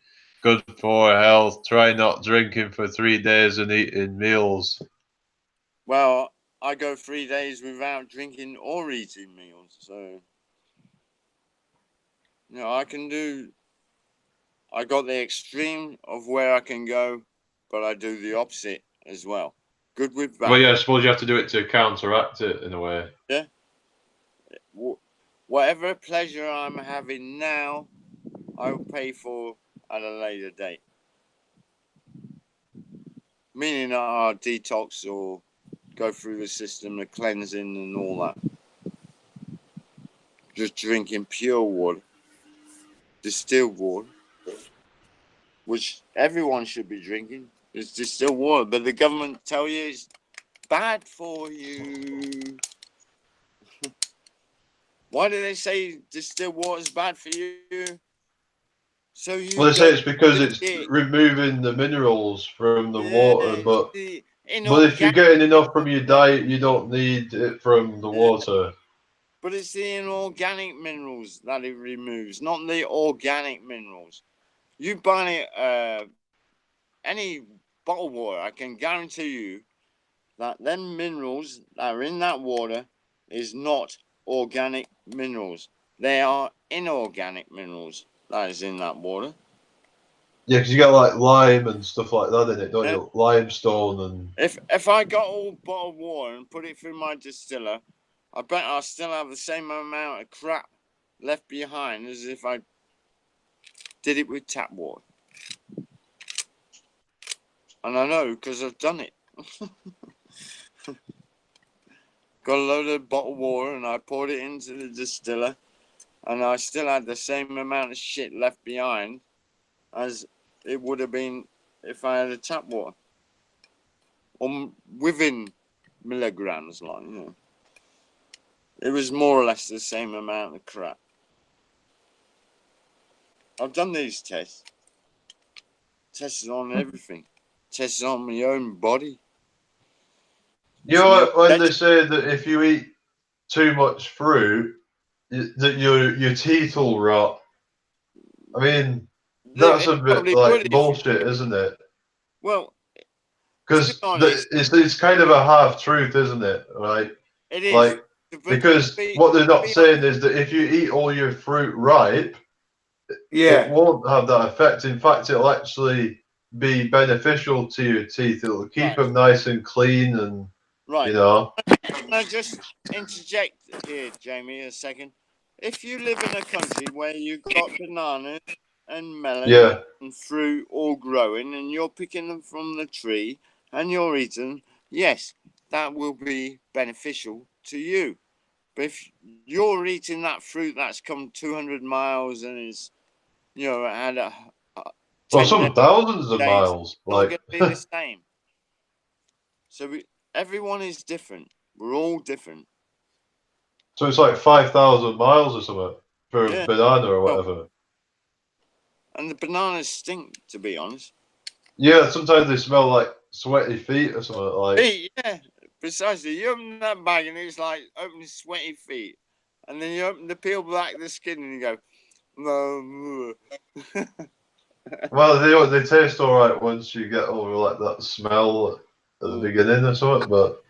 [SPEAKER 1] good for health. Try not drinking for 3 days and eating meals.
[SPEAKER 2] Well, I go 3 days without drinking or eating meals, so I got the extreme of where I can go, but I do the opposite as well. Good with bad.
[SPEAKER 1] Well, yeah, I suppose you have to do it to counteract it in a way.
[SPEAKER 2] Yeah. Whatever pleasure I'm having now, I'll pay for at a later date. Meaning I'll detox or go through the system of cleansing and all that. Just drinking pure water, distilled water, which everyone should be drinking. It's distilled water, but the government tell you it's bad for you. Why do they say distilled water is bad for you? So
[SPEAKER 1] well, they say it's because it's removing the minerals from the water, but if you're getting enough from your diet, you don't need it from the water.
[SPEAKER 2] But it's the inorganic minerals that it removes, not the organic minerals. You buy any bottled water, I can guarantee you that them minerals that are in that water is not organic minerals. They are inorganic minerals that is in that water.
[SPEAKER 1] Yeah, because you get like lime and stuff like that in it, don't
[SPEAKER 2] Yeah.
[SPEAKER 1] you? Limestone and
[SPEAKER 2] If I got all bottled water and put it through my distiller, I bet I'll still have the same amount of crap left behind as if I did it with tap water. And I know because I've done it. Got a load of bottled water and I poured it into the distiller, and I still had the same amount of shit left behind as it would have been if I had a tap water. Or within milligrams, like, you know. It was more or less the same amount of crap. I've done these tests. Tested on everything. Tested on my own body.
[SPEAKER 1] you know what, when they say that if you eat too much fruit, that your teeth will rot. I mean, that's a bit like bullshit, isn't it?
[SPEAKER 2] Well,
[SPEAKER 1] because it's kind of a half truth, isn't it? Right?
[SPEAKER 2] It is.
[SPEAKER 1] Like, because what they're not saying is that if you eat all your fruit ripe, it won't have that effect. In fact, it'll actually be beneficial to your teeth. It'll keep them nice and clean, and you know.
[SPEAKER 2] Can I just interject here, Jamie, a second? If you live in a country where you've got bananas and melons and fruit all growing, and you're picking them from the tree and you're eating, yes, that will be beneficial to you. But if you're eating that fruit that's come 200 miles and is, you know, had a
[SPEAKER 1] well, some thousands of miles,
[SPEAKER 2] it's not going to be the same. So everyone is different. We're all different.
[SPEAKER 1] So it's like 5,000 miles or something for a banana or whatever.
[SPEAKER 2] And the bananas stink, to be honest.
[SPEAKER 1] Yeah, sometimes they smell like sweaty feet or something like.
[SPEAKER 2] Feet, yeah, precisely. You open that bag and it's like opening sweaty feet, and then you open the peel back the skin and you go.
[SPEAKER 1] Well, they taste all right once you get over like that smell at the beginning or something, but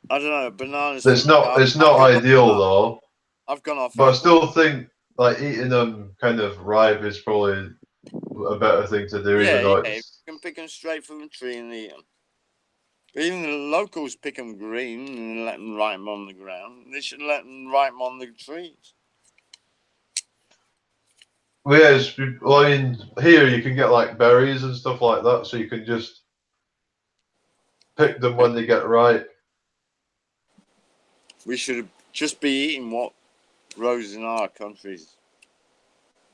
[SPEAKER 2] I don't know. Bananas.
[SPEAKER 1] It's not ideal though.
[SPEAKER 2] I've gone off.
[SPEAKER 1] But I still think like eating them kind of ripe is probably a better thing to do.
[SPEAKER 2] Yeah,
[SPEAKER 1] even though
[SPEAKER 2] you can pick them straight from the tree and eat them. But even the locals pick them green and let them ripe on the ground. They should let them ripe on the trees.
[SPEAKER 1] Well, yeah, I mean, here you can get like berries and stuff like that, so you can just pick them when they get ripe.
[SPEAKER 2] We should just be eating what grows in our countries.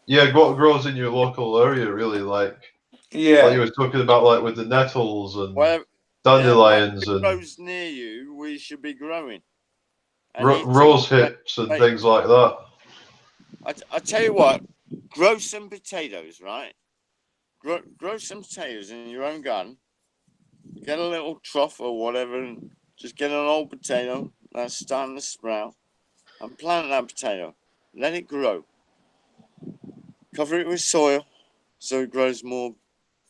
[SPEAKER 1] Yeah, what grows in your local area, really, like you were talking about, like with the nettles and dandelions and
[SPEAKER 2] grows near you, we should be growing.
[SPEAKER 1] Rose hips and things like that.
[SPEAKER 2] I tell you what, grow some potatoes, right? Grow some potatoes in your own garden. Get a little trough or whatever, and just get an old potato that's starting to sprout, and plant that potato. Let it grow. Cover it with soil so it grows more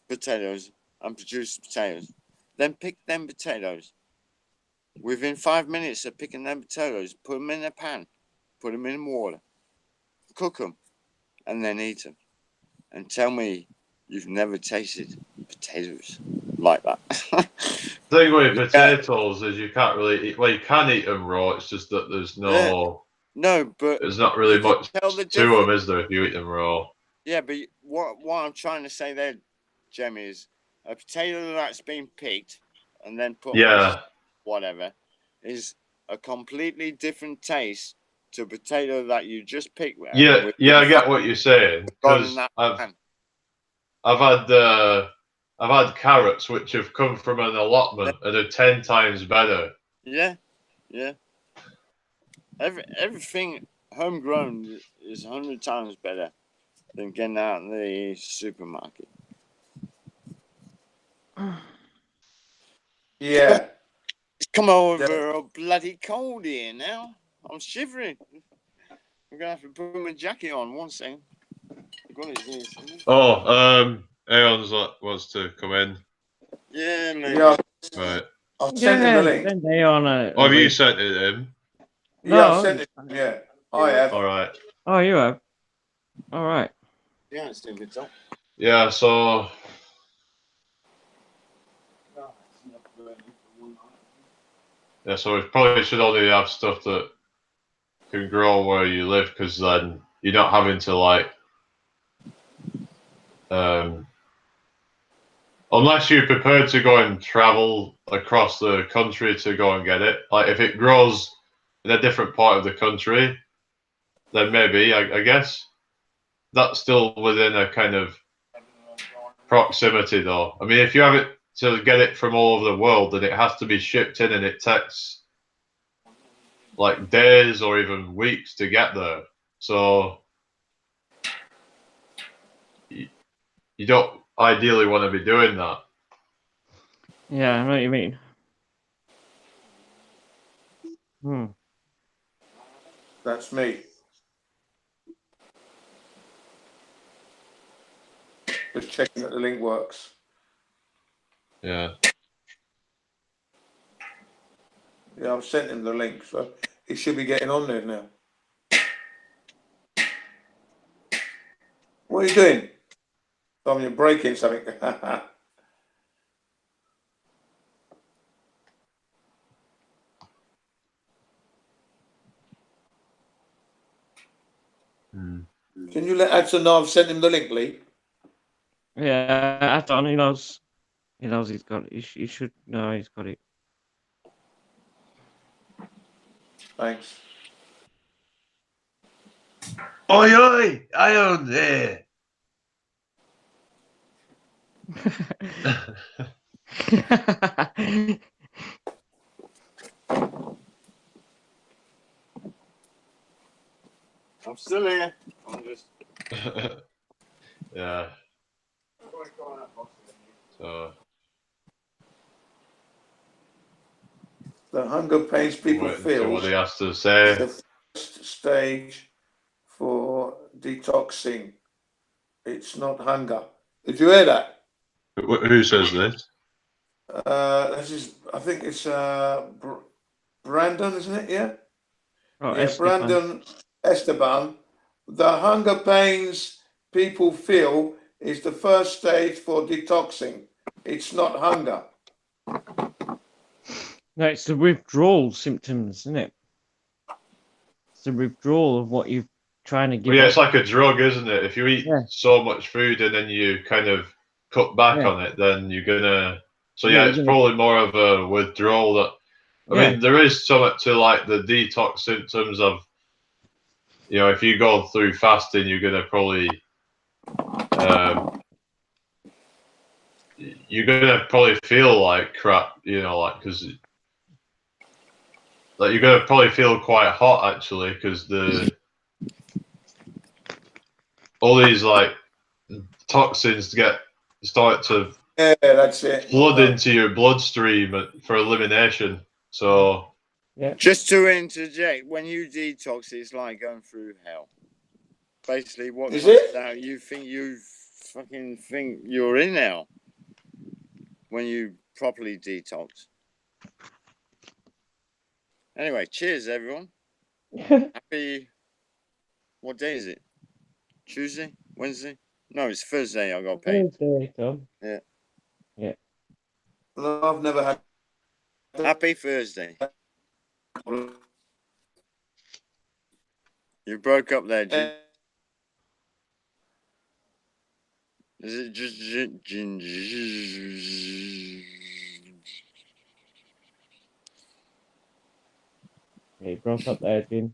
[SPEAKER 2] potatoes and produces potatoes. Then pick them potatoes. Within 5 minutes of picking them potatoes, put them in a pan, put them in water, cook them, and then eat them. And tell me you've never tasted potatoes like that.
[SPEAKER 1] The thing with potatoes is you can't really eat. Well, you can eat them raw. It's just that there's
[SPEAKER 2] but
[SPEAKER 1] there's not really much to them, is there? If you eat them raw.
[SPEAKER 2] Yeah, but what I'm trying to say there, Jamie, is a potato that's been picked and then put on whatever is a completely different taste to a potato that you just picked.
[SPEAKER 1] Yeah, I get what you're saying, because I've had carrots which have come from an allotment and are 10 times better.
[SPEAKER 2] Yeah. Everything homegrown is 100 times better than getting out in the supermarket.
[SPEAKER 3] Yeah.
[SPEAKER 2] It's come over a bloody cold here now. I'm shivering. I'm gonna have to put my jacket on. 1 second.
[SPEAKER 1] Aeon's wants to come in.
[SPEAKER 2] Yeah, mate.
[SPEAKER 3] Yeah.
[SPEAKER 1] Right.
[SPEAKER 3] I've sent him the link.
[SPEAKER 4] Send Aeon
[SPEAKER 1] have you sent it him?
[SPEAKER 3] Yeah, I've sent it. Yeah, I have.
[SPEAKER 1] All right.
[SPEAKER 4] Oh, you have. All right.
[SPEAKER 2] Yeah, it's doing good job.
[SPEAKER 1] yeah, so we probably should only have stuff that can grow where you live, because then you're not having to like, unless you're prepared to go and travel across the country to go and get it. Like if it grows in a different part of the country, then maybe I guess that's still within a kind of proximity, though. I mean, if you have it to get it from all over the world, then it has to be shipped in, and it takes like days or even weeks to get there. So you don't ideally want to be doing that.
[SPEAKER 4] Yeah, I know what you mean.
[SPEAKER 3] That's me. Just checking that the link works.
[SPEAKER 1] Yeah.
[SPEAKER 3] Yeah, I've sent him the link, so he should be getting on there now. What are you doing? Tom, you're breaking something. Can you let Adson know I've sent him the link, Lee?
[SPEAKER 4] Yeah, I don't. He knows. He knows he's got it. He should know he's got it.
[SPEAKER 3] Thanks.
[SPEAKER 1] Oi, oi! I own there.
[SPEAKER 2] I'm still here. I'm just.
[SPEAKER 1] Yeah. So
[SPEAKER 3] The hunger pains people
[SPEAKER 1] waiting to
[SPEAKER 3] feel
[SPEAKER 1] what he has to
[SPEAKER 3] is
[SPEAKER 1] say.
[SPEAKER 3] the first stage for detoxing. It's not hunger. Did you hear that?
[SPEAKER 1] Who says this?
[SPEAKER 3] This is, I think it's Brandon, isn't it? Yeah.
[SPEAKER 4] Oh,
[SPEAKER 3] Yeah,
[SPEAKER 4] Esteban.
[SPEAKER 3] Brandon Esteban. The hunger pains people feel is the first stage for detoxing. It's not hunger.
[SPEAKER 4] No, it's the withdrawal symptoms, isn't it? It's the withdrawal of what you're trying to give
[SPEAKER 1] Well, yeah,
[SPEAKER 4] up.
[SPEAKER 1] it's like a drug, isn't it? If you eat so much food and then you kind of cut back on it, then you're gonna. So yeah, it's probably more of a withdrawal. That I mean, there is something to like the detox symptoms of. You know, if you go through fasting, you're gonna probably. You're gonna probably feel like crap, you know, like because like you're gonna probably feel quite hot actually, because all these like toxins start to
[SPEAKER 3] that's it.
[SPEAKER 1] flood into your bloodstream for elimination. So
[SPEAKER 2] Just to interject, when you detox, it's like going through hell. Basically, what comes out, you fucking think you're in hell when you properly detox. Anyway, cheers, everyone. Happy. What day is it? Tuesday? Wednesday? No, it's Thursday. I got paid.
[SPEAKER 4] Thursday, Tom.
[SPEAKER 2] Yeah.
[SPEAKER 4] Yeah.
[SPEAKER 3] No, I've never had.
[SPEAKER 2] Happy Thursday. You broke up there, Jim. Is it just
[SPEAKER 4] Yeah, you broke up there, Jim.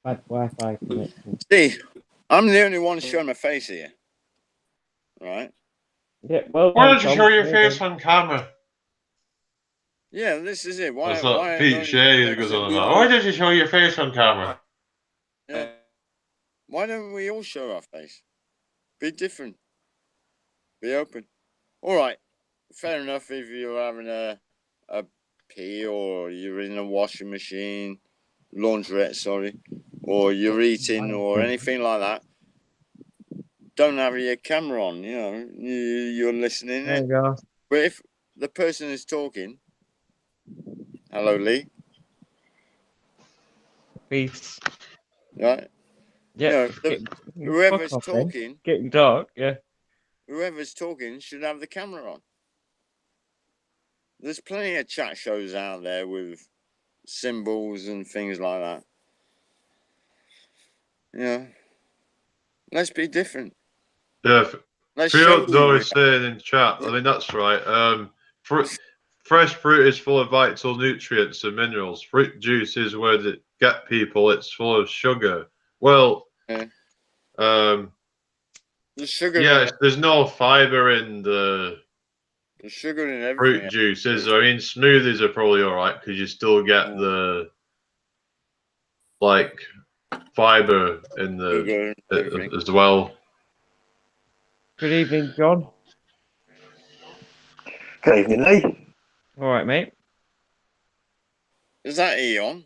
[SPEAKER 4] Bad Wi-Fi connection.
[SPEAKER 2] See, I'm the only one showing my face here. Right?
[SPEAKER 4] Yeah, well.
[SPEAKER 1] Why don't you show your face on camera?
[SPEAKER 2] Yeah, this is it. Why?
[SPEAKER 1] That's what
[SPEAKER 2] Why
[SPEAKER 1] Pete Shea goes on about. Why don't you show your face on camera?
[SPEAKER 2] Yeah. Why don't we all show our face? Be different. Be open. All right. Fair enough if you're having a pee or you're in a washing machine, laundrette, sorry, or you're eating or anything like that. Don't have your camera on, you know, you're listening.
[SPEAKER 4] There you go.
[SPEAKER 2] But if the person is talking, hello, Lee.
[SPEAKER 4] Peace.
[SPEAKER 2] right?
[SPEAKER 4] Yeah.
[SPEAKER 2] Whoever's
[SPEAKER 4] fuck off, then.
[SPEAKER 2] talking,
[SPEAKER 4] Getting dark. Yeah.
[SPEAKER 2] whoever's talking should have the camera on. There's plenty of chat shows out there with symbols and things like that. Let's be different.
[SPEAKER 1] Yeah,
[SPEAKER 2] Let's show
[SPEAKER 1] Fiona
[SPEAKER 2] you.
[SPEAKER 1] is saying in chat. I mean, that's right. Fresh fruit is full of vital nutrients and minerals. Fruit juice is where to get people. It's full of sugar. Well,
[SPEAKER 2] Yeah.
[SPEAKER 1] the
[SPEAKER 2] sugar.
[SPEAKER 1] Yeah, there's no fiber in the
[SPEAKER 2] sugar in everything.
[SPEAKER 1] Fruit juice is. I mean, smoothies are probably all right because you still get the fiber in the as well.
[SPEAKER 4] Good evening, John.
[SPEAKER 6] Good evening, Lee.
[SPEAKER 4] All right, mate.
[SPEAKER 2] Is that Eon?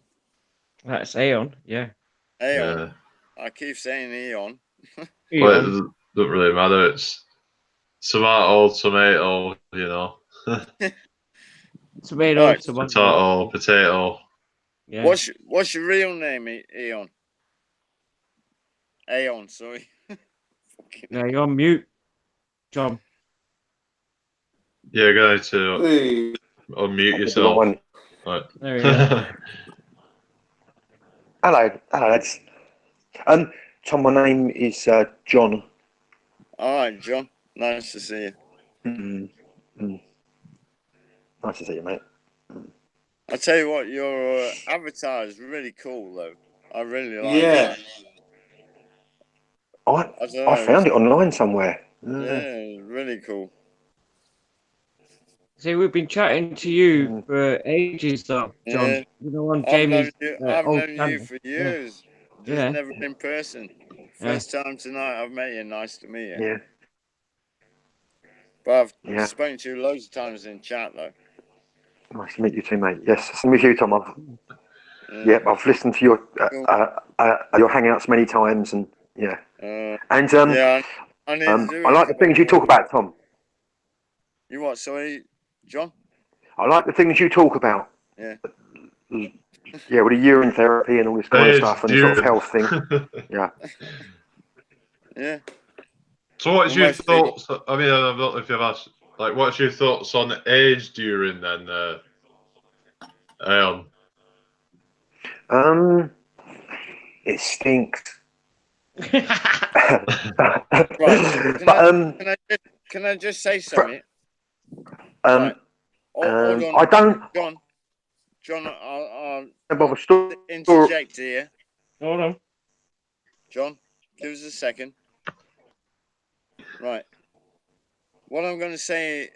[SPEAKER 4] That's Aeon. Yeah.
[SPEAKER 2] Aeon.
[SPEAKER 1] Yeah.
[SPEAKER 2] I keep saying Eon.
[SPEAKER 1] But it doesn't really matter. It's tomato, you know.
[SPEAKER 4] Tomato,
[SPEAKER 2] Right.
[SPEAKER 1] Potato.
[SPEAKER 4] Yeah.
[SPEAKER 2] What's your real name, Eon? Aeon, sorry.
[SPEAKER 4] No, you're on mute, John.
[SPEAKER 1] Yeah, go to unmute yourself. Right.
[SPEAKER 4] There we go.
[SPEAKER 6] Hello, lads. Tom, my name is John.
[SPEAKER 2] All right, John. Nice to see you.
[SPEAKER 6] Nice to see you, mate.
[SPEAKER 2] I tell you what, your avatar is really cool, though. I really like that.
[SPEAKER 6] I found it online somewhere.
[SPEAKER 2] Yeah, really cool.
[SPEAKER 4] See, we've been chatting to you for ages, though, John.
[SPEAKER 2] Yeah.
[SPEAKER 4] You know, on Jamie's
[SPEAKER 2] I've
[SPEAKER 4] old
[SPEAKER 2] known
[SPEAKER 4] channel.
[SPEAKER 2] you for years.
[SPEAKER 4] Yeah.
[SPEAKER 2] Just never in person. First time tonight I've met you. Nice to meet you.
[SPEAKER 6] Yeah.
[SPEAKER 2] But I've spoken to you loads of times in chat, though.
[SPEAKER 6] Nice to meet you too, mate. Yes, nice to meet you, Tom. I've listened to your hangouts many times, and I like the things you talk about, Tom.
[SPEAKER 2] You what? Sorry, John?
[SPEAKER 6] I like the things you talk about.
[SPEAKER 2] Yeah.
[SPEAKER 6] Yeah, with the urine therapy and all this kind of stuff and sort of health thing. Yeah.
[SPEAKER 2] Yeah.
[SPEAKER 1] So what's your thoughts? I mean, I don't know if you've asked, what's your thoughts on aged urine then, Aeon?
[SPEAKER 6] It stinks.
[SPEAKER 2] Can I just say something?
[SPEAKER 6] Hold on. I don't.
[SPEAKER 2] John, I'll
[SPEAKER 6] interject
[SPEAKER 2] here.
[SPEAKER 4] Hold on.
[SPEAKER 2] John, give us a second. Right. What I'm going to say,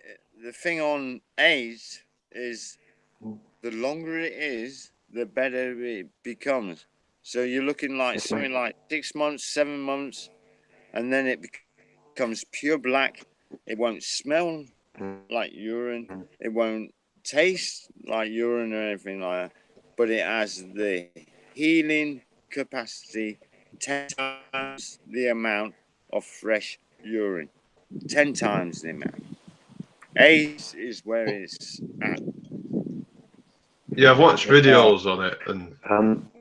[SPEAKER 2] the thing on AIDS is the longer it is, the better it becomes. So you're looking like something like 6 months, 7 months, and then it becomes pure black. It won't smell like urine. It won't taste like urine or anything like that. But it has the healing capacity 10 times the amount of fresh urine. 10 times the amount. AIDS is where it's at.
[SPEAKER 1] Yeah, I've watched videos on it, and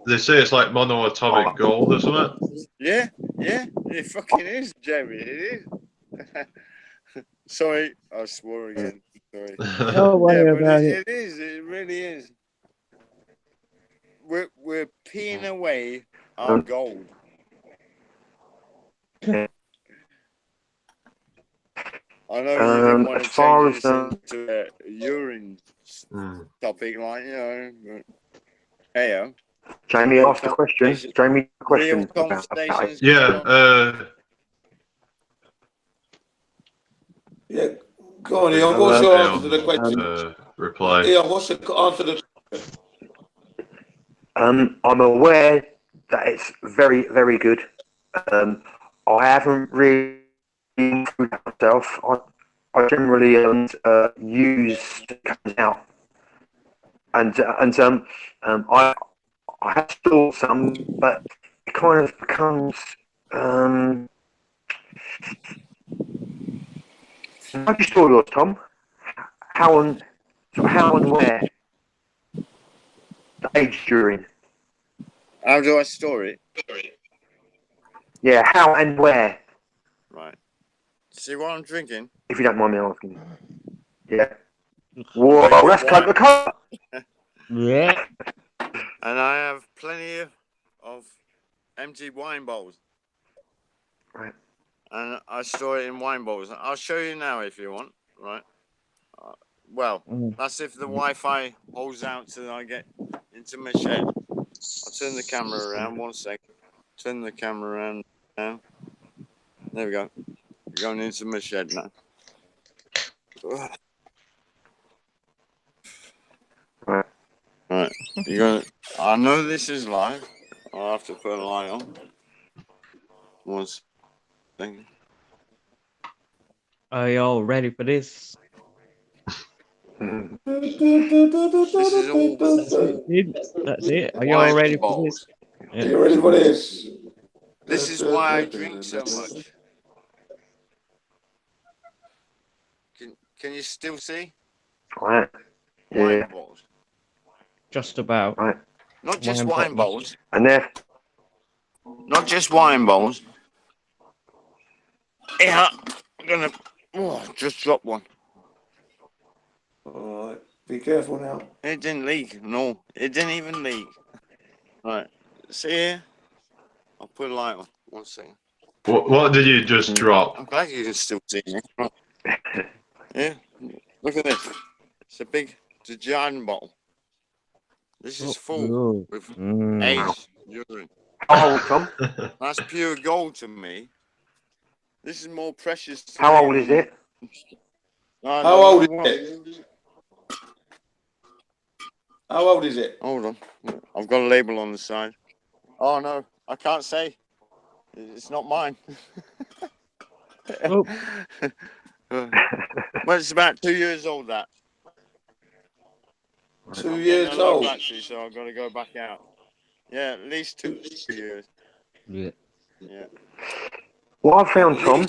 [SPEAKER 1] they say it's like monoatomic gold or something.
[SPEAKER 2] Yeah, it fucking is, Jamie. It is. Sorry, I swore again. Sorry.
[SPEAKER 4] Don't worry about
[SPEAKER 2] it is. It really is. We're peeing away our gold. I know you didn't want to change this into a urine topic, like, heyo.
[SPEAKER 6] Jamie asked a question. Jamie, question.
[SPEAKER 1] Yeah.
[SPEAKER 3] Yeah. Go on, Ian. What's your answer to the question?
[SPEAKER 1] Reply.
[SPEAKER 3] Ian, what's the answer to the question?
[SPEAKER 6] I'm aware that it's very, very good. I haven't really improved myself. I generally use it comes out, and I have stored some, but it kind of becomes. How do you store yours, Tom? How and where? The age during.
[SPEAKER 2] How do I store it?
[SPEAKER 6] Yeah, how and where,
[SPEAKER 2] Right. See what I'm drinking?
[SPEAKER 6] if you don't mind me asking. Yeah.
[SPEAKER 2] I'm
[SPEAKER 6] Whoa,
[SPEAKER 2] drinking
[SPEAKER 6] that's
[SPEAKER 2] wine.
[SPEAKER 6] Coca-Cola.
[SPEAKER 4] Yeah.
[SPEAKER 2] And I have plenty of empty wine bowls.
[SPEAKER 6] Right.
[SPEAKER 2] And I store it in wine bowls. I'll show you now if you want. Right. Well, that's if the Wi-Fi holds out till I get into my shed. I'll turn the camera around 1 second. Turn the camera around now. There we go. Going into my shed now.
[SPEAKER 6] Right.
[SPEAKER 2] Right. You're gonna. I know this is live. I'll have to put a light on. 1 second.
[SPEAKER 4] Are y'all ready for this?
[SPEAKER 2] This is all
[SPEAKER 4] That's it, dude. That's it. Are y'all
[SPEAKER 2] wine
[SPEAKER 4] ready for
[SPEAKER 2] bowls.
[SPEAKER 4] this? Yeah.
[SPEAKER 3] You ready for this?
[SPEAKER 2] This is why I drink so much. Can you still see?
[SPEAKER 6] Right.
[SPEAKER 2] Wine
[SPEAKER 6] Yeah.
[SPEAKER 2] bowls.
[SPEAKER 4] Just about.
[SPEAKER 6] Right.
[SPEAKER 2] Not just
[SPEAKER 4] Wine
[SPEAKER 2] wine
[SPEAKER 4] bottles.
[SPEAKER 2] bowls.
[SPEAKER 6] And there.
[SPEAKER 2] Not just wine bowls. Yeah, I'm gonna just drop one.
[SPEAKER 3] All right. Be careful now.
[SPEAKER 2] It didn't leak. No, it didn't even leak. Right. See here? I'll put a light on. 1 second.
[SPEAKER 1] What did you just drop?
[SPEAKER 2] I'm glad you can still see me. Right. Yeah. Look at this. It's a big Dijon bottle. This is full with aged urine.
[SPEAKER 6] How old, Tom?
[SPEAKER 2] That's pure gold to me. This is more precious to
[SPEAKER 6] How
[SPEAKER 2] me
[SPEAKER 6] old is
[SPEAKER 2] than-
[SPEAKER 6] it?
[SPEAKER 3] How old is it? How old is it?
[SPEAKER 2] Hold on. I've got a label on the side. Oh, no. I can't say. It's not mine.
[SPEAKER 4] Oh.
[SPEAKER 2] Well, it's about 2 years old, that.
[SPEAKER 3] 2 years old.
[SPEAKER 2] Actually, so I've got to go back out. Yeah, at least 2 years.
[SPEAKER 4] Yeah.
[SPEAKER 2] Yeah.
[SPEAKER 6] What I found, Tom,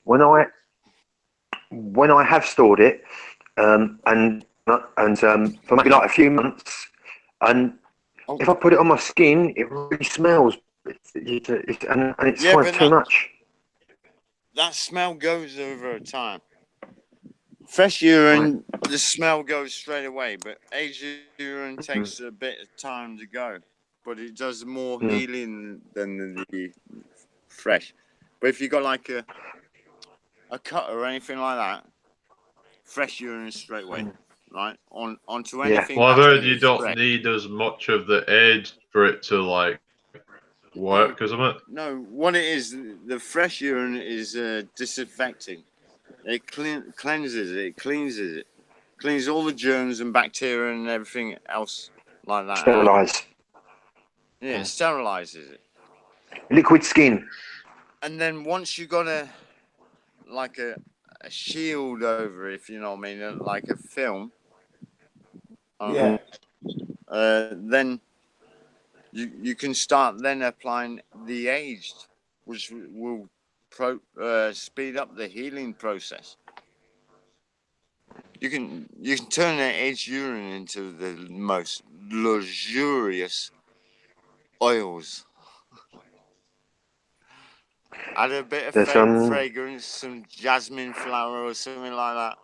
[SPEAKER 6] when I have stored it, and for maybe like a few months, and if I put it on my skin, it really smells, and it
[SPEAKER 2] Yeah,
[SPEAKER 6] smells
[SPEAKER 2] but
[SPEAKER 6] too much.
[SPEAKER 2] That smell goes over time. Fresh urine, the smell goes straight away, but aged urine takes a bit of time to go. But it does more healing than the fresh. But if you got like a cut or anything like that, fresh urine straight away, right? Onto anything.
[SPEAKER 1] Well, I've
[SPEAKER 2] that's
[SPEAKER 1] heard you don't
[SPEAKER 2] fresh.
[SPEAKER 1] need as much of the age for it to like work, isn't it?
[SPEAKER 2] No, what it is, the fresh urine is disinfecting. It cleanses it, cleans all the germs and bacteria and everything else like that.
[SPEAKER 6] Sterilise.
[SPEAKER 2] Yeah, it sterilizes it.
[SPEAKER 6] Liquid skin.
[SPEAKER 2] And then once you got a shield over, if you know what I mean, like a film.
[SPEAKER 3] Yeah.
[SPEAKER 2] Then you can start then applying the aged, which will speed up the healing process. You can turn that aged urine into the most luxurious oils. Add a bit of fragrance, some jasmine flower or something like that,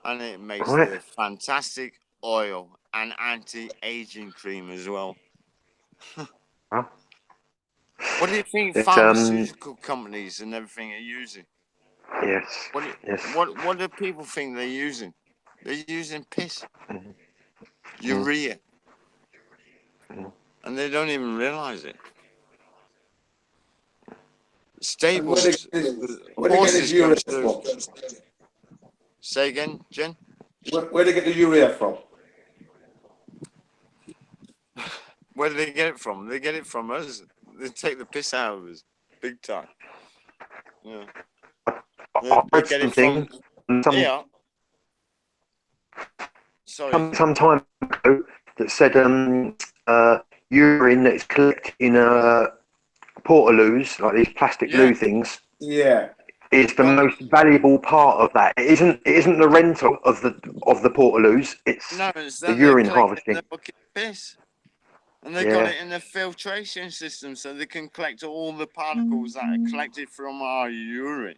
[SPEAKER 2] and it makes the fantastic oil and anti-aging cream as well. What do you think pharmaceutical companies and everything are using?
[SPEAKER 6] Yes.
[SPEAKER 2] What do people think they're using? They're using piss, urea, and they don't even realize it. Stables.
[SPEAKER 3] Where they get this urea from?
[SPEAKER 2] Say again, Jen?
[SPEAKER 3] Where they get the urea from?
[SPEAKER 2] Where do they get it from? They get it from us. They take the piss out of us, big time. Yeah. They get it from here. Sorry.
[SPEAKER 6] Some time ago that said urine that is collected in portaloos, like these plastic loo things, is the most valuable part of that. It isn't the rental of the portaloos. It's the urine harvesting.
[SPEAKER 2] Piss. And they got it in a filtration system so they can collect all the particles that are collected from our urine.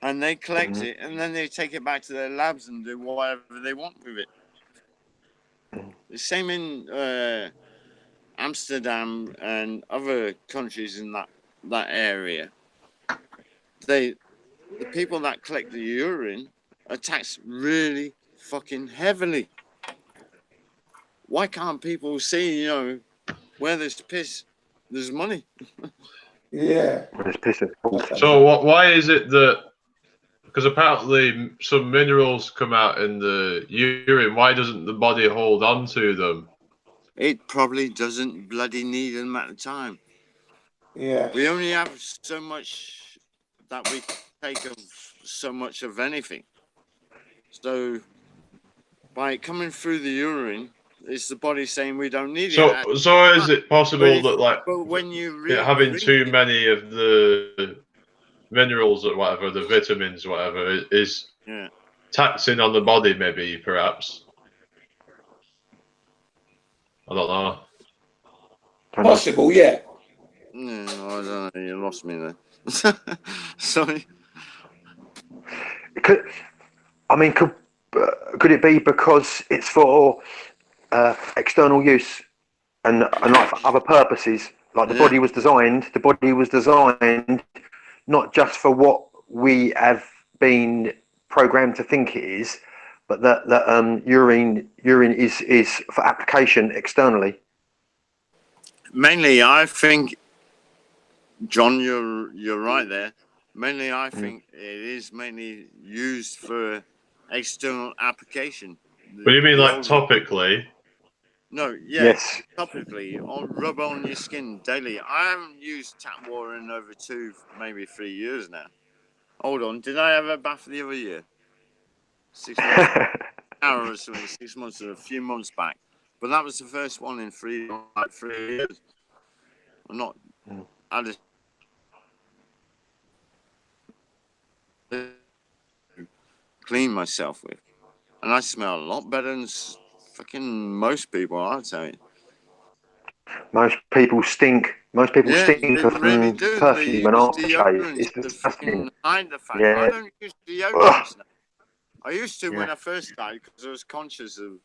[SPEAKER 2] And they collect it, and then they take it back to their labs and do whatever they want with it. The same in Amsterdam and other countries in that area. The people that collect the urine are taxed really fucking heavily. Why can't people see, where there's piss, there's money?
[SPEAKER 3] Yeah.
[SPEAKER 6] There's piss and
[SPEAKER 1] So why is it that? Because apparently some minerals come out in the urine. Why doesn't the body hold on to them?
[SPEAKER 2] It probably doesn't bloody need them at the time.
[SPEAKER 3] Yeah.
[SPEAKER 2] We only have so much that we take of so much of anything. So by coming through the urine, it's the body saying we don't need it.
[SPEAKER 1] So is it possible that
[SPEAKER 2] but when you
[SPEAKER 1] having too many of the minerals or whatever, the vitamins, whatever, is taxing on the body? Maybe, perhaps. I don't know.
[SPEAKER 3] Possible, yeah.
[SPEAKER 2] No, I don't know. You lost me there. Sorry.
[SPEAKER 6] Could it be because it's for external use and like for other purposes? Like the body was designed not just for what we have been programmed to think it is, but that urine is for application externally.
[SPEAKER 2] Mainly, I think, John, you're right there. Mainly, I think it is mainly used for external application.
[SPEAKER 1] But you mean like topically?
[SPEAKER 2] No, yeah,
[SPEAKER 6] yes.
[SPEAKER 2] topically, rub on your skin daily. I haven't used tap water in over maybe 3 years now. Hold on, did I have a bath the other year? 6 months, hour or something, 6 months or a few months back. But that was the first one in 3 years. I'm not. I just clean myself with, and I smell a lot better than fucking most people. I'll tell you.
[SPEAKER 6] Most people stink. Most people stink
[SPEAKER 2] they
[SPEAKER 6] of
[SPEAKER 2] really do.
[SPEAKER 6] perfume and aftershave. It's
[SPEAKER 2] To
[SPEAKER 6] disgusting.
[SPEAKER 2] fucking hide the fact.
[SPEAKER 6] Yeah.
[SPEAKER 2] I don't use deodorants now. I used to
[SPEAKER 6] Yeah.
[SPEAKER 2] when I first started because I was conscious of,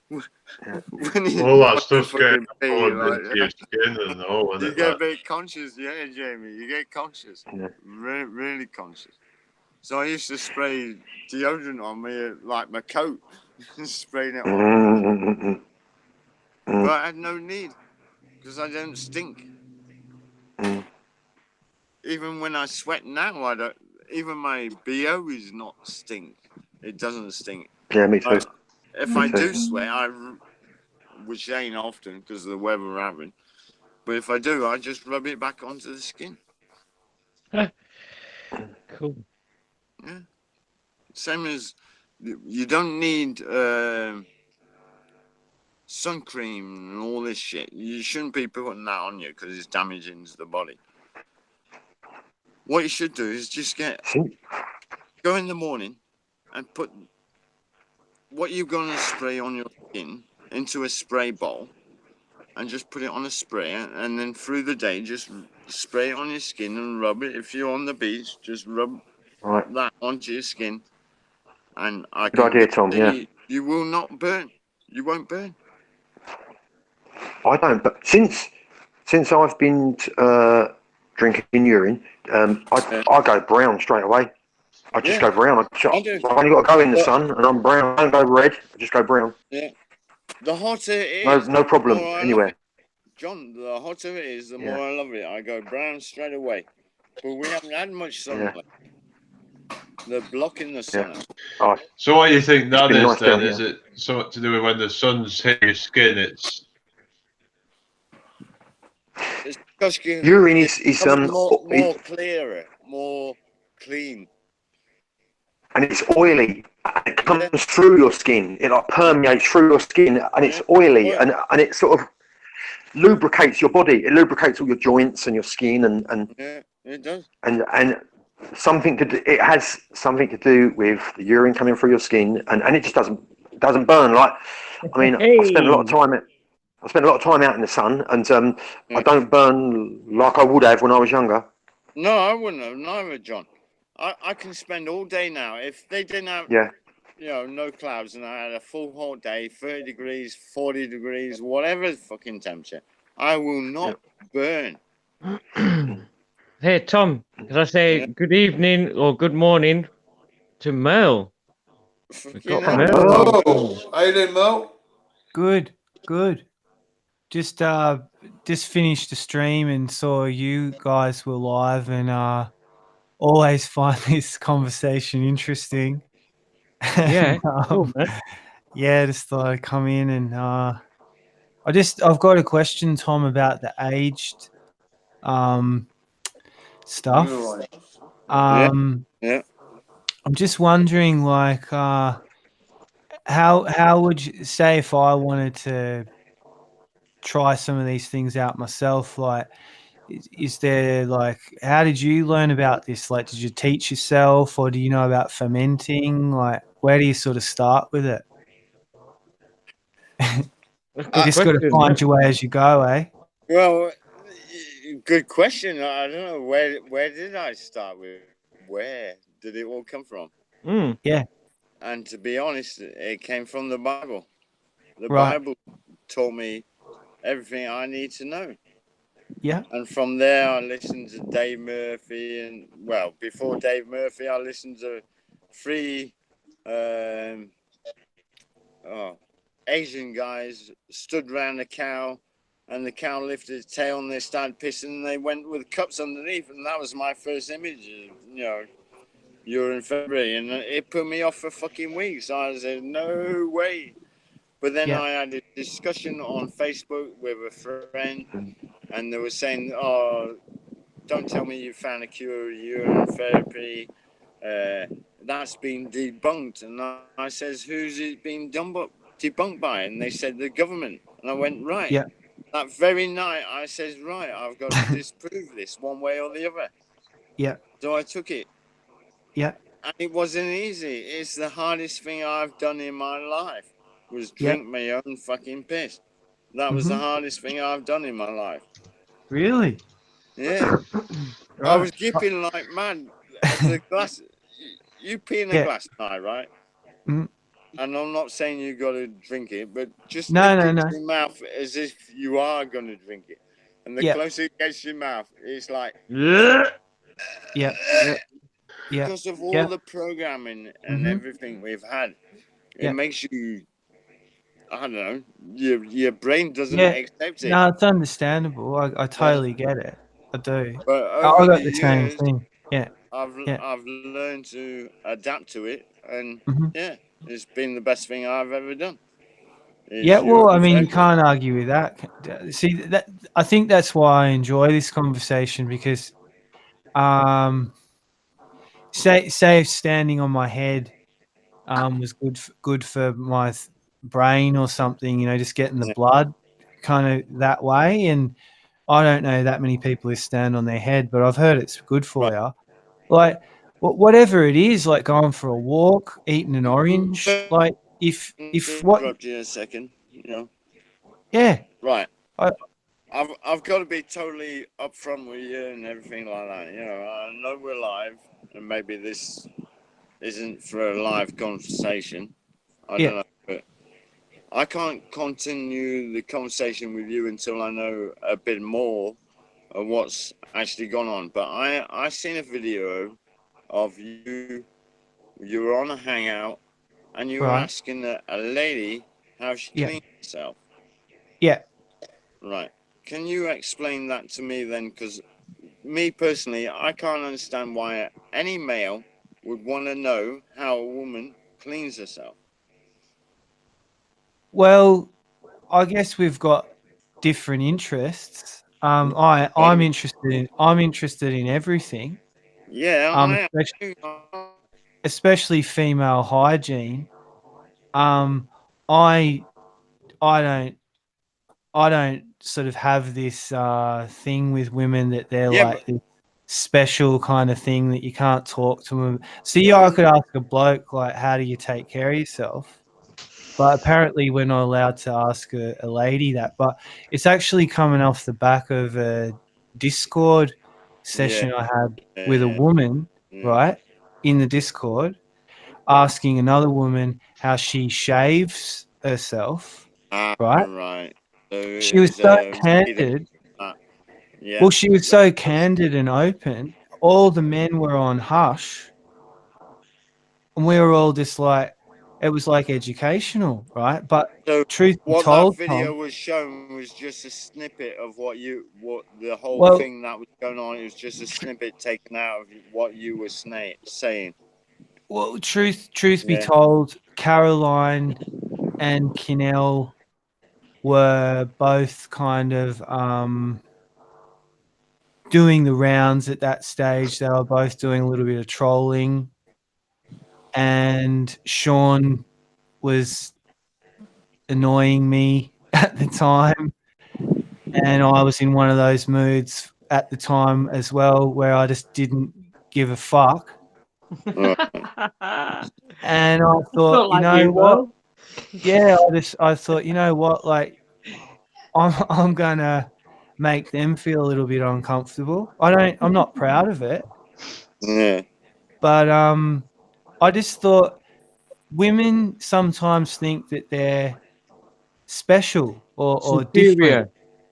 [SPEAKER 2] when you
[SPEAKER 1] All that stuff's getting
[SPEAKER 2] like,
[SPEAKER 1] into your skin and all, and
[SPEAKER 2] you get a bit conscious, Jamie. You get conscious, really conscious. So I used to spray deodorant on me, like my coat, spraying it on. But I had no need because I don't stink. Even when I sweat now, I don't. Even my BO is not stink. It doesn't stink.
[SPEAKER 6] Yeah, me too.
[SPEAKER 2] If I do sweat, which ain't often because of the weather we're having, but if I do, I just rub it back onto the skin.
[SPEAKER 4] Cool.
[SPEAKER 2] Yeah. Same as you don't need sun cream and all this shit. You shouldn't be putting that on you because it's damaging to the body. What you should do is just go in the morning and put what you're going to spray on your skin into a spray bottle and just put it on a sprayer, and then through the day just spray it on your skin and rub it. If you're on the beach, just rub that onto your skin, and I can
[SPEAKER 6] Good idea, Tom. Yeah,
[SPEAKER 2] you will not burn. You won't burn.
[SPEAKER 6] I don't. But since I've been drinking urine, I go brown straight away. I just go brown. I've only got to go in the sun, and I'm brown. I don't go red. I just go brown.
[SPEAKER 2] Yeah. The hotter it is,
[SPEAKER 6] no problem anywhere.
[SPEAKER 2] John, the hotter it is, the more I love it. I go brown straight away. But we haven't had much sunlight. They're blocking the sun.
[SPEAKER 6] Oh,
[SPEAKER 1] so what do you think that is
[SPEAKER 6] nice
[SPEAKER 1] then? Is it something to do with when the sun's hitting your skin? It's
[SPEAKER 2] because
[SPEAKER 6] urine is
[SPEAKER 2] more clearer, more clean.
[SPEAKER 6] And it's oily. It comes through your skin. It like permeates through your skin, and it's oily, and it sort of lubricates your body. It lubricates all your joints and your skin, and
[SPEAKER 2] yeah, it does.
[SPEAKER 6] And it has something to do with the urine coming through your skin, and it just doesn't burn. Like I mean, I spend a lot of time. I spend a lot of time out in the sun, and I don't burn like I would have when I was younger.
[SPEAKER 2] No, I wouldn't have. Neither, John. I can spend all day now. If they didn't have,
[SPEAKER 6] Yeah.
[SPEAKER 2] No clouds, and I had a full hot day, 30 degrees, 40 degrees, whatever the fucking temperature, I will not burn.
[SPEAKER 4] Hey, Tom, can I say good evening or good morning to Mel?
[SPEAKER 2] Fucking
[SPEAKER 4] got
[SPEAKER 2] hell.
[SPEAKER 4] Mel.
[SPEAKER 3] Oh, how you doing, Mo?
[SPEAKER 7] Good. Just finished the stream and saw you guys were live, and always find this conversation interesting.
[SPEAKER 4] Yeah,
[SPEAKER 7] And,
[SPEAKER 4] cool, man.
[SPEAKER 7] yeah, just thought I'd come in and I've got a question, Tom, about the aged stuff.
[SPEAKER 3] You're right.
[SPEAKER 2] Yeah.
[SPEAKER 7] I'm just wondering, like, how would you say if I wanted to try some of these things out myself? Like, is there, like, how did you learn about this? Like, did you teach yourself, or do you know about fermenting? Like, where do you sort of start with it?
[SPEAKER 4] That's a
[SPEAKER 7] You
[SPEAKER 4] good
[SPEAKER 7] just got to
[SPEAKER 4] question,
[SPEAKER 7] find
[SPEAKER 4] man.
[SPEAKER 7] your way as you go, eh?
[SPEAKER 2] Well, good question. I don't know where did I start with? Where did it all come from?
[SPEAKER 7] Yeah.
[SPEAKER 2] And to be honest, it came from the Bible. The
[SPEAKER 7] Right.
[SPEAKER 2] Bible taught me everything I need to know.
[SPEAKER 7] Yeah.
[SPEAKER 2] And from there, I listened to Dave Murphy, and well, before Dave Murphy, I listened to three Asian guys stood around a cow, and the cow lifted its tail, and they started pissing, and they went with cups underneath, and that was my first image of, urine February, and it put me off for fucking weeks. I said, no way. But then I had a discussion on Facebook with a friend, and they were saying, oh, don't tell me you found a cure of urine therapy. That's been debunked. And I says, who's it been debunked by? And they said the government. And I went, right.
[SPEAKER 7] Yeah.
[SPEAKER 2] That very night, I says, right, I've got to disprove this one way or the other.
[SPEAKER 7] Yeah.
[SPEAKER 2] So I took it.
[SPEAKER 7] Yeah.
[SPEAKER 2] And it wasn't easy. It's the hardest thing I've done in my life was drink my own fucking piss. That was the hardest thing I've done in my life.
[SPEAKER 7] Really?
[SPEAKER 2] Yeah. I was gipping like mad. The glass, you pee in a glass tonight, right?
[SPEAKER 7] Mm.
[SPEAKER 2] And I'm not saying you got to drink it, but just
[SPEAKER 7] No.
[SPEAKER 2] your mouth as if you are going to drink it. And the closer it gets to your mouth, it's like...
[SPEAKER 7] Yeah.
[SPEAKER 2] Because of all the programming and everything we've had, it makes you, I don't know, your brain doesn't accept it.
[SPEAKER 7] No, it's understandable. I totally get it. I do.
[SPEAKER 2] But
[SPEAKER 7] I
[SPEAKER 2] over
[SPEAKER 7] got
[SPEAKER 2] the
[SPEAKER 7] the same
[SPEAKER 2] years,
[SPEAKER 7] thing. Yeah.
[SPEAKER 2] I've learned to adapt to it, and it's been the best thing I've ever done.
[SPEAKER 7] Yeah, well, I mean, you can't argue with that. See, that I think that's why I enjoy this conversation, because, say if standing on my head, was good for my brain or something, just getting the blood kind of that way. And I don't know that many people who stand on their head, but I've heard it's good for you. Like, whatever it is, like going for a walk, eating an orange, like if what?
[SPEAKER 2] Interrupt you a second,
[SPEAKER 7] Yeah.
[SPEAKER 2] Right. I've got to be totally upfront with you and everything like that. I know we're live, and maybe this isn't for a live conversation. I don't know, but I can't continue the conversation with you until I know a bit more of what's actually gone on. But I seen a video of you. You were on a hangout, and you were asking a lady how she cleans herself.
[SPEAKER 7] Yeah.
[SPEAKER 2] Right. Can you explain that to me then? Because me personally, I can't understand why any male would want to know how a woman cleans herself.
[SPEAKER 7] Well, I guess we've got different interests. I'm interested in everything.
[SPEAKER 2] Yeah,
[SPEAKER 7] especially female hygiene. I don't sort of have this thing with women that they're like this special kind of thing that you can't talk to them. See, I could ask a bloke, like, how do you take care of yourself? but apparently we're not allowed to ask a lady that. But it's actually coming off the back of a Discord session I had with a woman, right, in the Discord, asking another woman how she shaves herself, right?
[SPEAKER 2] Right. So
[SPEAKER 7] She
[SPEAKER 2] it
[SPEAKER 7] was
[SPEAKER 2] was
[SPEAKER 7] so
[SPEAKER 2] a
[SPEAKER 7] candid.
[SPEAKER 2] yeah.
[SPEAKER 7] Well, she was so candid and open. All the men were on hush, and we were all just like, it was like educational, right? But
[SPEAKER 2] So
[SPEAKER 7] truth be
[SPEAKER 2] what that
[SPEAKER 7] told,
[SPEAKER 2] video
[SPEAKER 7] Tom,
[SPEAKER 2] was showing was just a snippet of what the whole
[SPEAKER 7] well,
[SPEAKER 2] thing that was going on. It was just a snippet taken out of what you were saying.
[SPEAKER 7] well, truth be
[SPEAKER 2] Yeah.
[SPEAKER 7] told, Caroline and Kinnell were both kind of doing the rounds at that stage. They were both doing a little bit of trolling, and Sean was annoying me at the time, and I was in one of those moods at the time as well where I just didn't give a fuck. And I thought,
[SPEAKER 4] Not like you,
[SPEAKER 7] what?
[SPEAKER 4] though.
[SPEAKER 7] Yeah, I thought, what? Like, I'm gonna make them feel a little bit uncomfortable. I'm not proud of it,
[SPEAKER 2] Yeah.
[SPEAKER 7] but I just thought women sometimes think that they're special or different.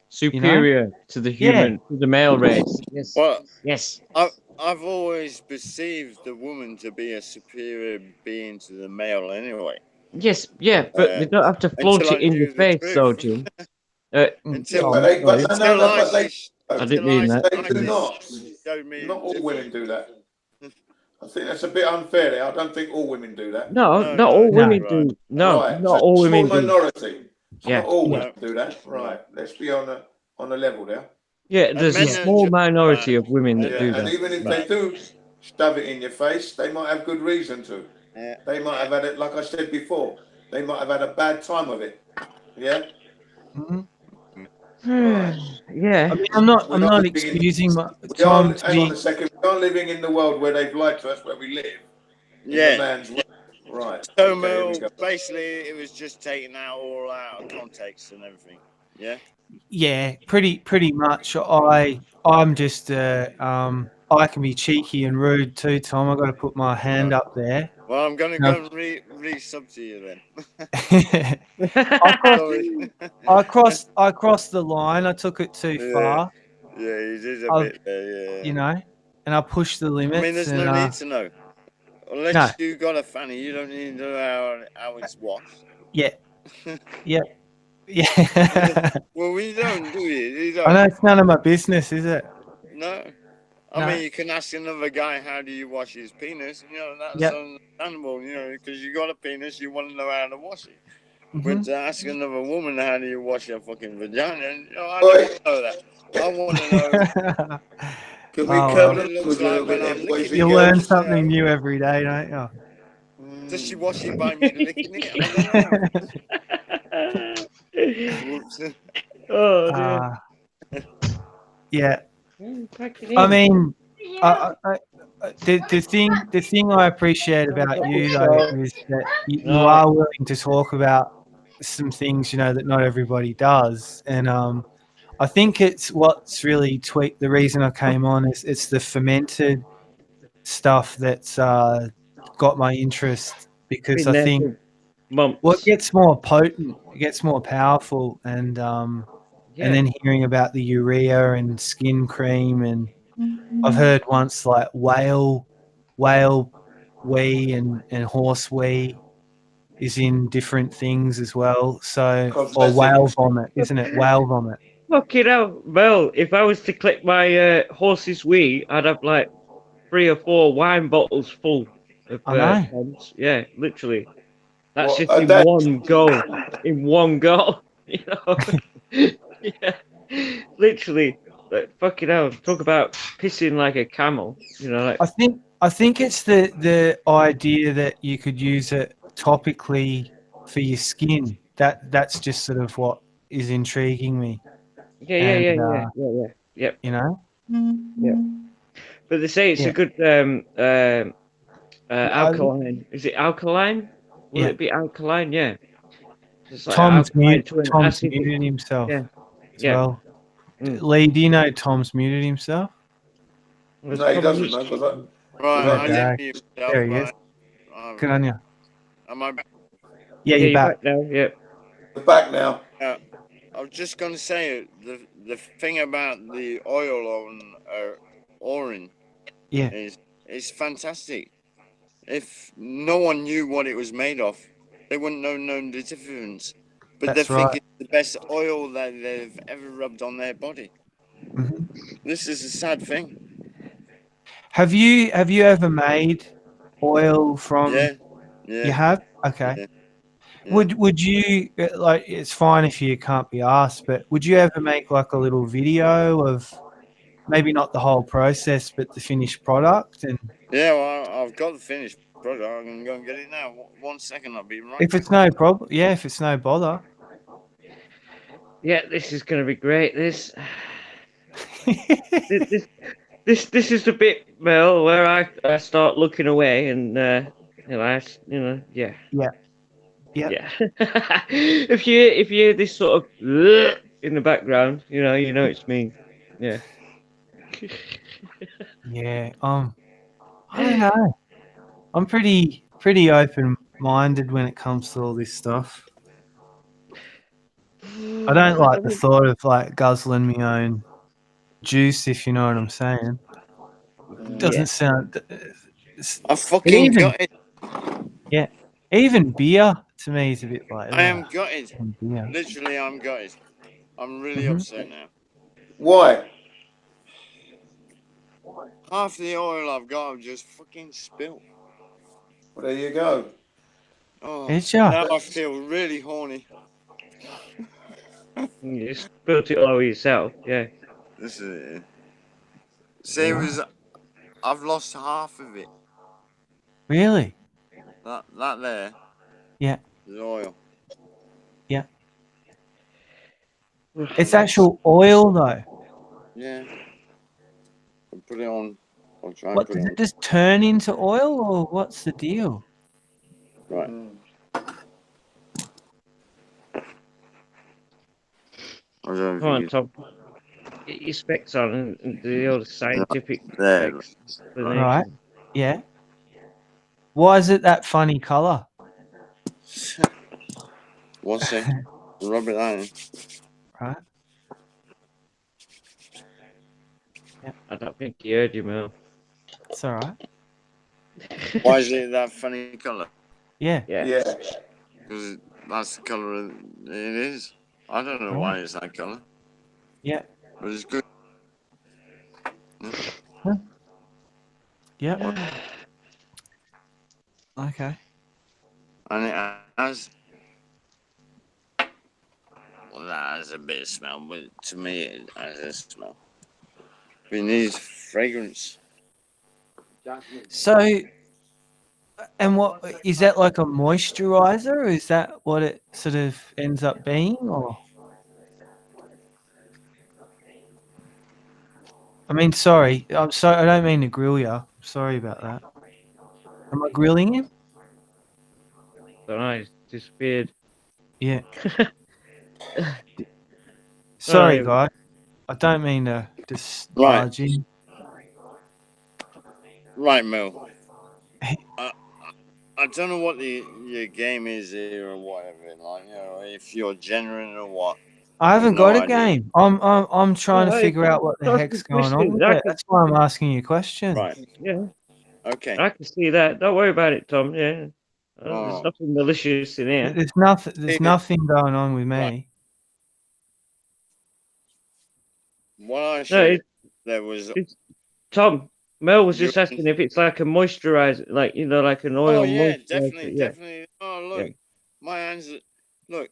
[SPEAKER 4] Superior to the human, to the male race. Yes.
[SPEAKER 2] Well,
[SPEAKER 4] yes.
[SPEAKER 2] I've always perceived the woman to be a superior being to the male anyway.
[SPEAKER 4] Yes, yeah, but they don't have to flaunt
[SPEAKER 2] Until I
[SPEAKER 4] it in your
[SPEAKER 2] knew the
[SPEAKER 4] face, though,
[SPEAKER 2] truth.
[SPEAKER 4] Jim.
[SPEAKER 2] Until
[SPEAKER 3] But they, but
[SPEAKER 4] sorry.
[SPEAKER 3] no, but
[SPEAKER 4] I didn't mean that.
[SPEAKER 3] they do not. Not all women do that. I think that's a bit unfair there. I don't think all women do that.
[SPEAKER 4] No, not all women do. No,
[SPEAKER 3] Right.
[SPEAKER 4] not
[SPEAKER 3] So
[SPEAKER 4] all
[SPEAKER 3] small
[SPEAKER 4] women do.
[SPEAKER 3] minority. It's
[SPEAKER 4] Yeah.
[SPEAKER 3] not all women do that. Right. Let's be on a level there.
[SPEAKER 4] Yeah, there's a small minority of women that do
[SPEAKER 3] And
[SPEAKER 4] that.
[SPEAKER 3] even if they do shove it in your face, they might have good reason to. They might have had it, like I said before, they might have had a bad time of it. Yeah? Right.
[SPEAKER 4] Yeah.
[SPEAKER 7] I mean, I'm not excusing Tom to
[SPEAKER 3] hang on
[SPEAKER 7] be.
[SPEAKER 3] a second. We are living in the world where they've lied to us, where we live. In the man's world. Right.
[SPEAKER 2] So,
[SPEAKER 3] Okay, here we go.
[SPEAKER 2] basically, it was just taken all out of context and everything. Yeah.
[SPEAKER 7] Yeah, pretty much. I'm just I can be cheeky and rude too, Tom. I've got to put my hand up there.
[SPEAKER 2] Well, I'm gonna go and re-sub to you then.
[SPEAKER 7] I crossed the line. I took it too far.
[SPEAKER 2] Yeah, you did a bit there. Yeah.
[SPEAKER 7] And I pushed the limits.
[SPEAKER 2] I mean, there's no need to know. Unless
[SPEAKER 7] No.
[SPEAKER 2] you got a fanny, you don't need to know how it's washed.
[SPEAKER 7] Yeah. Yeah. Yeah.
[SPEAKER 2] Well, we don't, do you?
[SPEAKER 7] I know it's none of my business, is it?
[SPEAKER 2] No. I mean, you can ask another guy, how do you wash his penis? That's understandable, because you got a penis, you want to know how to wash it. But to ask another woman, how do you wash your fucking vagina? I don't know that. I want to know.
[SPEAKER 3] Can we curb it
[SPEAKER 2] looks like when I'm licking
[SPEAKER 7] you learn something new every day, don't you?
[SPEAKER 2] Does she wash it by me licking it? I don't know.
[SPEAKER 4] Oh, dear.
[SPEAKER 7] Yeah. I mean, the thing I appreciate about you though is that you are willing to talk about some things that not everybody does, and I think it's what's really tweaked. The reason I came on is it's the fermented stuff that's got my interest, because I think it gets more potent, it gets more powerful, and then hearing about the urea and skin cream, and I've heard once like whale wee and horse wee is in different things as well. So, or whale vomit, isn't it? Whale vomit.
[SPEAKER 4] Fucking hell. Well, if I was to click my horse's wee, I'd have like 3 or 4 wine bottles full of Toms. Yeah, literally. That's just in one go. In one go. Yeah. Literally. Like, fucking hell. Talk about pissing like a camel. Like...
[SPEAKER 7] I think it's the idea that you could use it topically for your skin. That's just sort of what is intriguing me.
[SPEAKER 4] Yeah. Yeah. But they say it's a good alkaline. Is it alkaline? Will it be alkaline? Yeah. It's like alkaline to an
[SPEAKER 7] Tom's
[SPEAKER 4] acid.
[SPEAKER 7] muted himself
[SPEAKER 4] Yeah.
[SPEAKER 7] as
[SPEAKER 4] Yeah.
[SPEAKER 7] well. Lee, do you know Tom's muted himself?
[SPEAKER 3] No, he doesn't know because
[SPEAKER 2] Right, I
[SPEAKER 7] Okay.
[SPEAKER 2] did mute
[SPEAKER 7] There he
[SPEAKER 2] myself,
[SPEAKER 7] is.
[SPEAKER 2] but
[SPEAKER 7] Good on you.
[SPEAKER 2] am I back?
[SPEAKER 7] Yeah,
[SPEAKER 4] Yeah,
[SPEAKER 7] you're
[SPEAKER 4] you're
[SPEAKER 7] back.
[SPEAKER 4] back now. Yeah.
[SPEAKER 3] we're back now.
[SPEAKER 2] I was just going to say the thing about the oil on Orin
[SPEAKER 7] Yeah,
[SPEAKER 2] is it's fantastic. If no one knew what it was made of, they wouldn't know the difference. But they
[SPEAKER 7] that's
[SPEAKER 2] think
[SPEAKER 7] right.
[SPEAKER 2] it's the best oil that they've ever rubbed on their body.
[SPEAKER 7] hmm
[SPEAKER 2] This is a sad thing.
[SPEAKER 7] Have you ever made oil from?
[SPEAKER 2] Yeah,
[SPEAKER 7] You
[SPEAKER 2] yeah,
[SPEAKER 7] have? Okay.
[SPEAKER 2] yeah. yeah.
[SPEAKER 7] Would you like? It's fine if you can't be asked, but would you ever make like a little video of maybe not the whole process, but the finished product? And
[SPEAKER 2] Yeah, well, I've got the finished product. I can go and get it now. 1 second, I'll be right
[SPEAKER 7] if
[SPEAKER 2] back.
[SPEAKER 7] it's no problem, yeah, if it's no bother.
[SPEAKER 4] Yeah, this is going to be great. This this is the bit, Mel, where I start looking away and yeah.
[SPEAKER 7] Yeah. Yeah.
[SPEAKER 4] Yeah. If you hear this sort of in the background, you know it's me. Yeah.
[SPEAKER 7] Yeah. I don't know. I'm pretty open-minded when it comes to all this stuff. I don't like the thought of like guzzling my own juice, if you know what I'm saying. It doesn't sound.
[SPEAKER 2] I fucking got it.
[SPEAKER 7] Yeah, even beer to me is a bit like.
[SPEAKER 2] I am gutted.
[SPEAKER 7] Beer.
[SPEAKER 2] Literally, I'm gutted. I'm really upset now.
[SPEAKER 3] Why?
[SPEAKER 2] Half the oil I've got, I've just fucking spilled.
[SPEAKER 3] Well, there you go.
[SPEAKER 2] Oh,
[SPEAKER 7] It's ya.
[SPEAKER 2] now I feel really horny.
[SPEAKER 4] You spilled it all over yourself. Yeah.
[SPEAKER 2] This is it. See, I've lost half of it.
[SPEAKER 7] Really?
[SPEAKER 2] That there.
[SPEAKER 7] Yeah.
[SPEAKER 2] The oil.
[SPEAKER 7] Yeah. It's actual oil though.
[SPEAKER 2] Yeah. I'll put it on. I'll try and
[SPEAKER 7] What
[SPEAKER 2] put
[SPEAKER 7] does
[SPEAKER 2] it on.
[SPEAKER 7] it just turn into oil, or what's the deal?
[SPEAKER 2] Right.
[SPEAKER 4] Come on, Tom. Get your specs on and do the old scientific explanation.
[SPEAKER 7] Right. Yeah. Why is it that funny color?
[SPEAKER 2] What's it? Rub it on.
[SPEAKER 7] Right. Yeah.
[SPEAKER 4] I don't think he heard you, Mel.
[SPEAKER 7] It's all right.
[SPEAKER 2] Why is it that funny colour?
[SPEAKER 7] Yeah.
[SPEAKER 3] Yeah.
[SPEAKER 2] Because that's the colour it is. I don't know why it's that colour.
[SPEAKER 7] Yeah.
[SPEAKER 2] But it's good.
[SPEAKER 7] Yeah. Okay.
[SPEAKER 2] And it has. Well, that has a bit of smell, but to me, it has a smell. But it needs fragrance.
[SPEAKER 7] So, and what is that, like a moisturizer, or is that what it sort of ends up being, or? I mean, sorry. I'm sorry. I don't mean to grill you. I'm sorry about that. Am I grilling him?
[SPEAKER 4] Don't know, he's disappeared.
[SPEAKER 7] Yeah. Sorry,
[SPEAKER 4] Oh,
[SPEAKER 7] guys. I don't mean to discharge you.
[SPEAKER 2] Right, Mel. I don't know what your game is here or whatever. Like, you know, if you're genuine or what.
[SPEAKER 7] I haven't
[SPEAKER 2] no
[SPEAKER 7] got a
[SPEAKER 2] idea.
[SPEAKER 7] game. I'm trying to figure out what the heck's going on with it. That's why I'm asking you questions.
[SPEAKER 2] Right.
[SPEAKER 4] Yeah.
[SPEAKER 2] Okay.
[SPEAKER 4] I can see that. Don't worry about it, Tom. Yeah. There's nothing malicious in here.
[SPEAKER 7] There's nothing going on with me.
[SPEAKER 2] Right. What I said there was
[SPEAKER 4] Tom. Mel was just asking if it's like a moisturizer, like like an oil.
[SPEAKER 2] Oh yeah,
[SPEAKER 4] moisturizer.
[SPEAKER 2] definitely. Oh look, my hands. Look,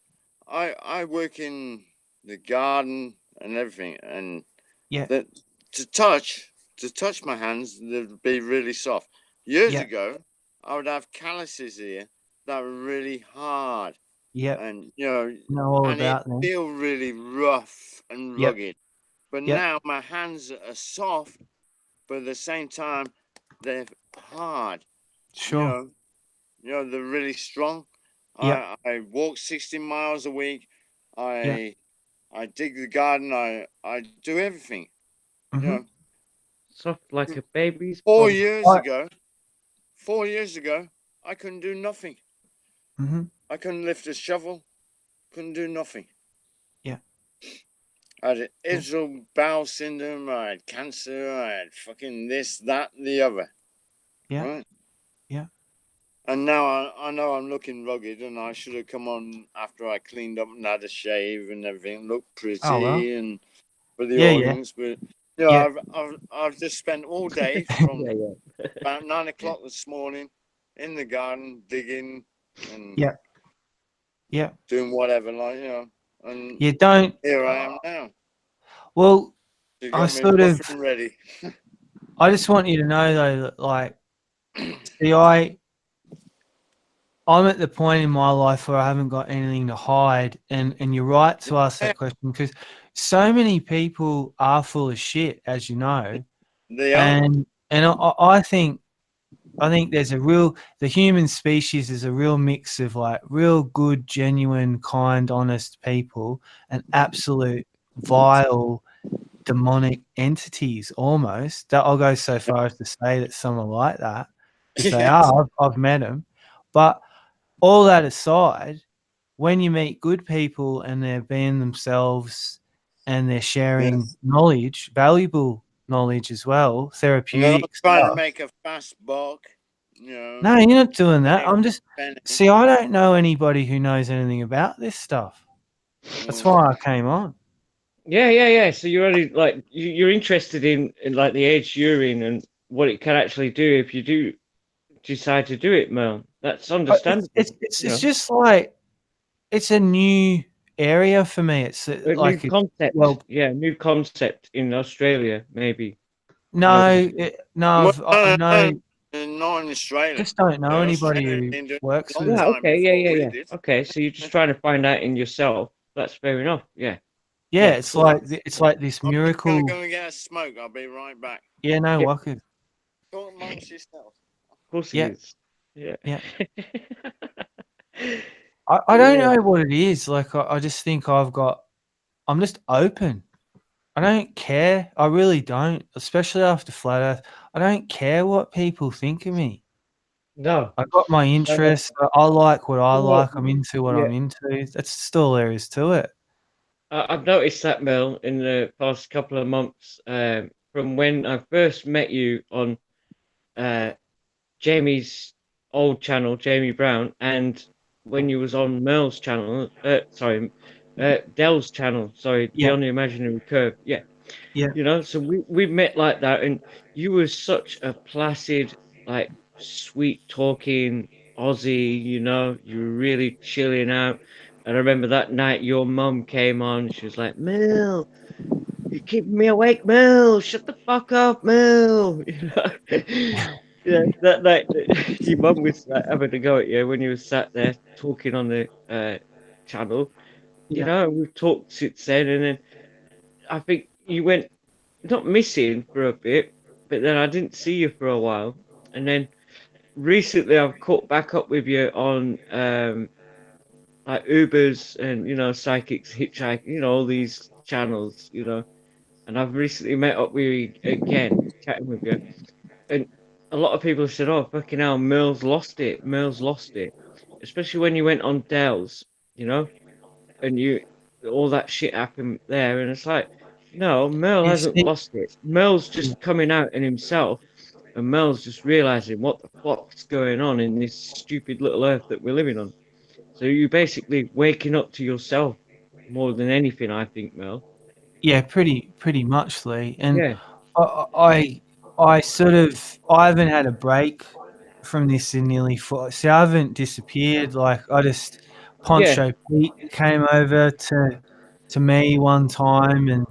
[SPEAKER 2] I work in the garden and everything, and that to touch my hands, they'd be really soft. Years ago, I would have calluses here that were really hard.
[SPEAKER 7] Yeah.
[SPEAKER 2] And
[SPEAKER 7] all
[SPEAKER 2] and
[SPEAKER 7] about
[SPEAKER 2] it feel really rough and rugged. But now my hands are soft, but at the same time they're hard.
[SPEAKER 7] Sure.
[SPEAKER 2] They're really strong.
[SPEAKER 7] Yeah.
[SPEAKER 2] I walk 60 miles a week.
[SPEAKER 7] Yeah.
[SPEAKER 2] I dig the garden. I do everything. You
[SPEAKER 7] Mm-hmm.
[SPEAKER 2] know,
[SPEAKER 4] Soft like a baby's
[SPEAKER 2] 4
[SPEAKER 4] bum.
[SPEAKER 2] years ago, 4 years ago, I couldn't do nothing.
[SPEAKER 7] Mm-hmm.
[SPEAKER 2] I couldn't lift a shovel. Couldn't do nothing.
[SPEAKER 7] Yeah.
[SPEAKER 2] I had irritable bowel syndrome. I had cancer. I had fucking this, that, and the other.
[SPEAKER 7] Yeah.
[SPEAKER 2] Right?
[SPEAKER 7] Yeah.
[SPEAKER 2] And now I know I'm looking rugged, and I should have come on after I cleaned up and had a shave and everything, looked pretty,
[SPEAKER 7] Oh well.
[SPEAKER 2] and for the
[SPEAKER 7] Yeah. Yeah.
[SPEAKER 2] audience. But you know,
[SPEAKER 7] Yeah.
[SPEAKER 2] I've just spent all day from
[SPEAKER 4] Yeah.
[SPEAKER 2] about 9 o'clock this morning in the garden digging and
[SPEAKER 7] Yeah. Yeah.
[SPEAKER 2] doing whatever, like and
[SPEAKER 7] You don't.
[SPEAKER 2] here I am now.
[SPEAKER 7] Well,
[SPEAKER 2] You
[SPEAKER 7] I
[SPEAKER 2] got me
[SPEAKER 7] sort of.
[SPEAKER 2] buffing ready.
[SPEAKER 7] I just want you to know though that, like, see, I'm at the point in my life where I haven't got anything to hide, and you're right to ask that question because so many people are full of shit, as you know,
[SPEAKER 2] They are.
[SPEAKER 7] and I think there's the human species is a real mix of like real good, genuine, kind, honest people and absolute vile, demonic entities almost. That I'll go so far as to say that some are like that because they
[SPEAKER 2] Yes.
[SPEAKER 7] are. I've met them, but all that aside, when you meet good people and they're being themselves and they're sharing
[SPEAKER 2] Yes.
[SPEAKER 7] knowledge, valuable knowledge as well,
[SPEAKER 2] They're not
[SPEAKER 7] therapeutic
[SPEAKER 2] trying to
[SPEAKER 7] stuff.
[SPEAKER 2] make a fast buck.
[SPEAKER 7] No, you're not doing that. I'm just
[SPEAKER 2] Penny.
[SPEAKER 7] see. I don't know anybody who knows anything about this stuff. That's why I came on.
[SPEAKER 4] Yeah. So you're only like you're interested in like the age you're in and what it can actually do if you do decide to do it, Mel. That's understandable.
[SPEAKER 7] It's just like it's a new area for me. It's
[SPEAKER 4] a
[SPEAKER 7] like
[SPEAKER 4] new concept.
[SPEAKER 7] well,
[SPEAKER 4] new concept in Australia, maybe.
[SPEAKER 7] no, no,
[SPEAKER 2] Well,
[SPEAKER 7] no.
[SPEAKER 2] not in Australia.
[SPEAKER 7] Just don't know anybody
[SPEAKER 2] Australia
[SPEAKER 7] who
[SPEAKER 2] been doing
[SPEAKER 7] works
[SPEAKER 2] it a
[SPEAKER 7] with
[SPEAKER 2] long
[SPEAKER 7] it.
[SPEAKER 4] Yeah,
[SPEAKER 2] time
[SPEAKER 4] okay,
[SPEAKER 2] before we
[SPEAKER 4] yeah.
[SPEAKER 2] did.
[SPEAKER 4] Okay, so you're just trying to find out in yourself. That's fair enough. Yeah.
[SPEAKER 7] Yeah, it's
[SPEAKER 4] cool.
[SPEAKER 7] like this
[SPEAKER 2] I'm
[SPEAKER 7] miracle.
[SPEAKER 2] gonna go and get a smoke. I'll be right back.
[SPEAKER 7] Yeah, no,
[SPEAKER 4] Yeah.
[SPEAKER 7] Waku.
[SPEAKER 2] Talk amongst yourself.
[SPEAKER 4] Of course
[SPEAKER 7] Yeah.
[SPEAKER 4] it is. Yeah.
[SPEAKER 7] Yeah. I don't know what it is. Like I just think I'm just open. I don't care. I really don't, especially after Flat Earth. I don't care what people think of me.
[SPEAKER 4] No.
[SPEAKER 7] I got my interests. I like what I like. I'm into what
[SPEAKER 4] Yeah.
[SPEAKER 7] I'm into. That's just all there is to it.
[SPEAKER 4] I've noticed that, Mel, in the past couple of months, from when I first met you on Jamie's old channel, Jamie Brown, and when you was on Mel's channel, Dell's channel,
[SPEAKER 7] Yeah.
[SPEAKER 4] Beyond the Imaginary Curve. Yeah.
[SPEAKER 7] Yeah.
[SPEAKER 4] You know, so we met like that, and you were such a placid, like sweet talking Aussie, you know, you were really chilling out. And I remember that night your mum came on, she was like, Mel, you're keeping me awake, Mel, shut the fuck up, Mel. You know? Yeah, that night your mum was like, having a go at you when you were sat there talking on the channel. You
[SPEAKER 7] Yeah.
[SPEAKER 4] know, we've talked since then, and then I think you went not missing for a bit, but then I didn't see you for a while. And then recently I've caught back up with you on like Ubers and psychics, hitchhike, all these channels, and I've recently met up with you again, chatting with you. And a lot of people said, oh fucking hell, Merle's lost it. Merle's lost it. Especially when you went on Dell's, and all that shit happened there, and it's like, no, Merle
[SPEAKER 7] You
[SPEAKER 4] hasn't
[SPEAKER 7] see,
[SPEAKER 4] lost it. Merle's just coming out in himself, and Merle's just realizing what the fuck's going on in this stupid little earth that we're living on. So you're basically waking up to yourself more than anything, I think, Mel.
[SPEAKER 7] yeah, pretty much, Lee. And
[SPEAKER 4] Yeah,
[SPEAKER 7] I sort of I haven't had a break from this in nearly 4. See, I haven't disappeared. Like I just
[SPEAKER 4] yeah,
[SPEAKER 7] Poncho Pete came over to me one time and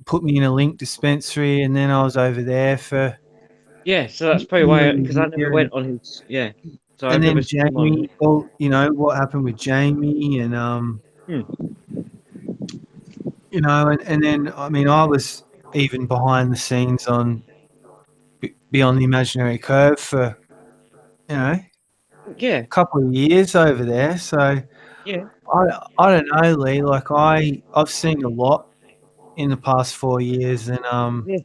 [SPEAKER 7] put me in a link dispensary, and then I was over there for
[SPEAKER 4] yeah. So that's probably why,
[SPEAKER 7] nearly
[SPEAKER 4] because I
[SPEAKER 7] a
[SPEAKER 4] never
[SPEAKER 7] year,
[SPEAKER 4] went on his. Yeah, so I've
[SPEAKER 7] and
[SPEAKER 4] never
[SPEAKER 7] then
[SPEAKER 4] seen him on
[SPEAKER 7] Jamie.
[SPEAKER 4] it.
[SPEAKER 7] Well, you know what happened with Jamie, and
[SPEAKER 4] Hmm.
[SPEAKER 7] and then I mean I was even behind the scenes on Beyond the Imaginary Curve for you know
[SPEAKER 4] Yeah.
[SPEAKER 7] couple of years over there. So
[SPEAKER 4] Yeah.
[SPEAKER 7] I don't know, Lee. Like I've seen a lot in the past 4 years, and
[SPEAKER 4] Yeah.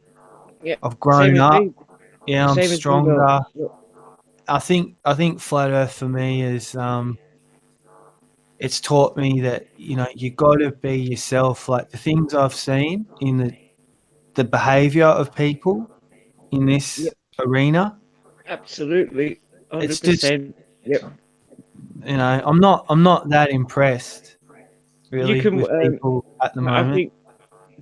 [SPEAKER 4] Yeah.
[SPEAKER 7] I've
[SPEAKER 4] Same
[SPEAKER 7] grown
[SPEAKER 4] as
[SPEAKER 7] up.
[SPEAKER 4] me.
[SPEAKER 7] Yeah, I'm
[SPEAKER 4] Same as me, Mel.
[SPEAKER 7] stronger.
[SPEAKER 4] Yeah.
[SPEAKER 7] I think flat Earth for me is it's taught me that you got to be yourself. Like the things I've seen in the behavior of people in
[SPEAKER 4] Yeah.
[SPEAKER 7] this arena,
[SPEAKER 4] Absolutely.
[SPEAKER 7] it's just
[SPEAKER 4] 100%. Yep.
[SPEAKER 7] I'm not that impressed
[SPEAKER 4] You
[SPEAKER 7] really
[SPEAKER 4] can,
[SPEAKER 7] with people at the
[SPEAKER 4] I
[SPEAKER 7] moment.
[SPEAKER 4] think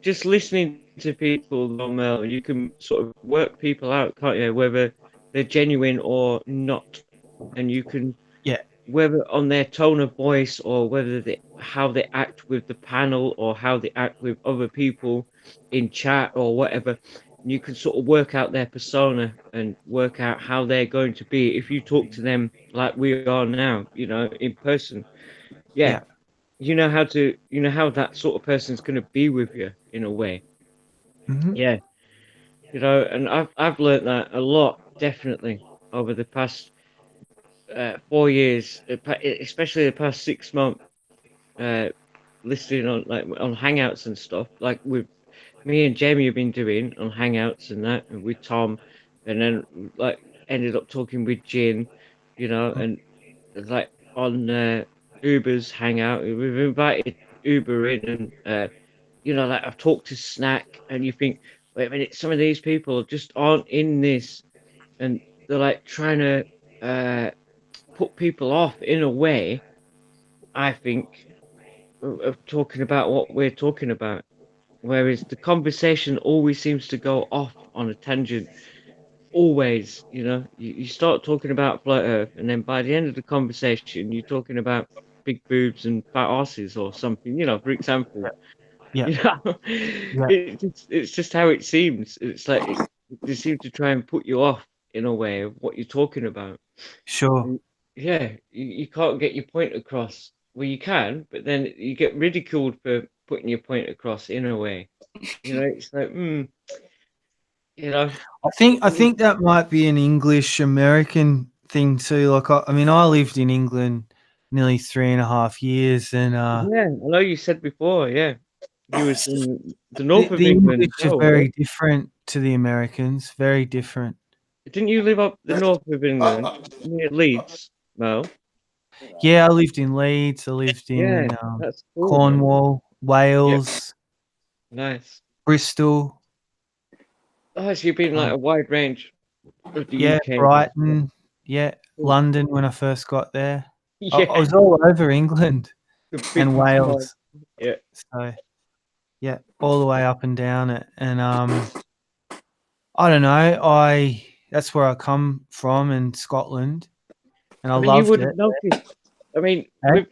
[SPEAKER 4] just listening to people, though, Mel, you can sort of work people out, can't you? Whether they're genuine or not. And you can,
[SPEAKER 7] Yeah,
[SPEAKER 4] whether on their tone of voice or whether how they act with the panel or how they act with other people in chat or whatever, you can sort of work out their persona and work out how they're going to be if you talk to them like we are now, in person. Yeah,
[SPEAKER 7] yeah.
[SPEAKER 4] you know how that sort of person's going to be with you in a way.
[SPEAKER 7] Hmm.
[SPEAKER 4] Yeah, and I've learned that a lot, definitely, over the past 4 years, especially the past 6 months, uh, listening on like on Hangouts and stuff, like with me and Jamie have been doing on Hangouts and that, and with Tom, and then like ended up talking with Jin, and like on Uber's Hangout, we've invited Uber in, and like I've talked to Snack, and you think, wait a minute, some of these people just aren't in this, and they're like trying to put people off in a way, I think, of talking about what we're talking about. Whereas the conversation always seems to go off on a tangent. Always, you start talking about flat Earth, and then by the end of the conversation, you're talking about big boobs and fat asses or something. For example,
[SPEAKER 7] Yeah,
[SPEAKER 4] you know,
[SPEAKER 7] yeah,
[SPEAKER 4] it's just how it seems. It's like they seem to try and put you off in a way of what you're talking about.
[SPEAKER 7] sure.
[SPEAKER 4] And yeah, you can't get your point across. Well, you can, but then you get ridiculed for putting your point across in a way. It's like, you know,
[SPEAKER 7] I think that might be an English American thing too. Like I mean, I lived in England nearly 3.5 years, and
[SPEAKER 4] yeah, I know you said before, yeah, you was in the
[SPEAKER 7] the,
[SPEAKER 4] north of
[SPEAKER 7] the
[SPEAKER 4] England as
[SPEAKER 7] English are
[SPEAKER 4] well, yeah.
[SPEAKER 7] very different to the Americans. Very different.
[SPEAKER 4] Didn't you live up the north of England near Leeds, Mel?
[SPEAKER 7] Yeah, I lived in Leeds. I lived
[SPEAKER 4] Yeah,
[SPEAKER 7] in
[SPEAKER 4] that's cool, man.
[SPEAKER 7] Cornwall,
[SPEAKER 4] Yep,
[SPEAKER 7] Wales,
[SPEAKER 4] nice.
[SPEAKER 7] Bristol.
[SPEAKER 4] Oh, so you've been like
[SPEAKER 7] Um,
[SPEAKER 4] a wide range of the
[SPEAKER 7] yeah,
[SPEAKER 4] UK.
[SPEAKER 7] Brighton. Yeah,
[SPEAKER 4] Cool.
[SPEAKER 7] London when I first got there. I
[SPEAKER 4] Yeah,
[SPEAKER 7] was all over England
[SPEAKER 4] the
[SPEAKER 7] and
[SPEAKER 4] big one.
[SPEAKER 7] Wales.
[SPEAKER 4] Yeah,
[SPEAKER 7] So yeah, all the way up and down it. And I don't know. That's where I come from in Scotland, and I
[SPEAKER 4] I mean, you
[SPEAKER 7] loved
[SPEAKER 4] would have
[SPEAKER 7] it.
[SPEAKER 4] noticed. I mean,
[SPEAKER 7] Eh?
[SPEAKER 4] with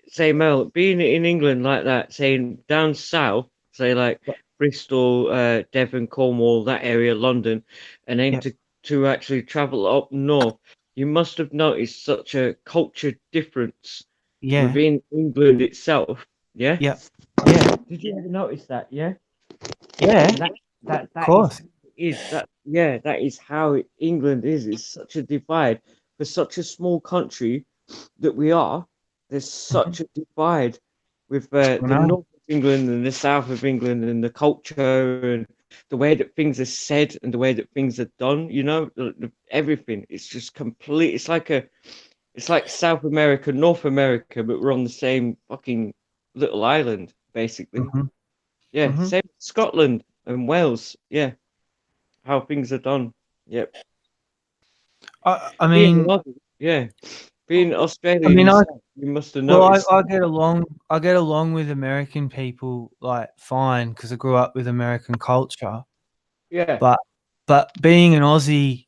[SPEAKER 4] say Mel being in England like that, saying down south, say like Bristol, Devon, Cornwall, that area, London, and then
[SPEAKER 7] Yeah,
[SPEAKER 4] to actually travel up north, you must have noticed such a culture difference
[SPEAKER 7] yeah,
[SPEAKER 4] within England itself. Yeah,
[SPEAKER 7] yeah, yeah,
[SPEAKER 4] did you ever notice that? Yeah,
[SPEAKER 7] yeah.
[SPEAKER 4] and
[SPEAKER 7] Of
[SPEAKER 4] that
[SPEAKER 7] course.
[SPEAKER 4] is that yeah, that is how England is. It's such a divide for such a small country that we are. There's
[SPEAKER 7] Mhm.
[SPEAKER 4] such a divide with
[SPEAKER 7] I
[SPEAKER 4] the
[SPEAKER 7] know.
[SPEAKER 4] north of England and the south of England and the culture and the way that things are said and the way that things are done. Everything. It's just complete. It's like South America, North America, but we're on the same fucking little island, basically.
[SPEAKER 7] Hmm.
[SPEAKER 4] Yeah,
[SPEAKER 7] Hmm.
[SPEAKER 4] same Scotland and Wales. Yeah, how things are done. Yep.
[SPEAKER 7] I
[SPEAKER 4] Being an
[SPEAKER 7] mean,
[SPEAKER 4] Aussie, yeah. Being
[SPEAKER 7] I
[SPEAKER 4] Australian
[SPEAKER 7] mean,
[SPEAKER 4] yourself, you must have
[SPEAKER 7] well,
[SPEAKER 4] noticed.
[SPEAKER 7] I get along. I get along with American people like fine because I grew up with American culture.
[SPEAKER 4] Yeah.
[SPEAKER 7] But being an Aussie,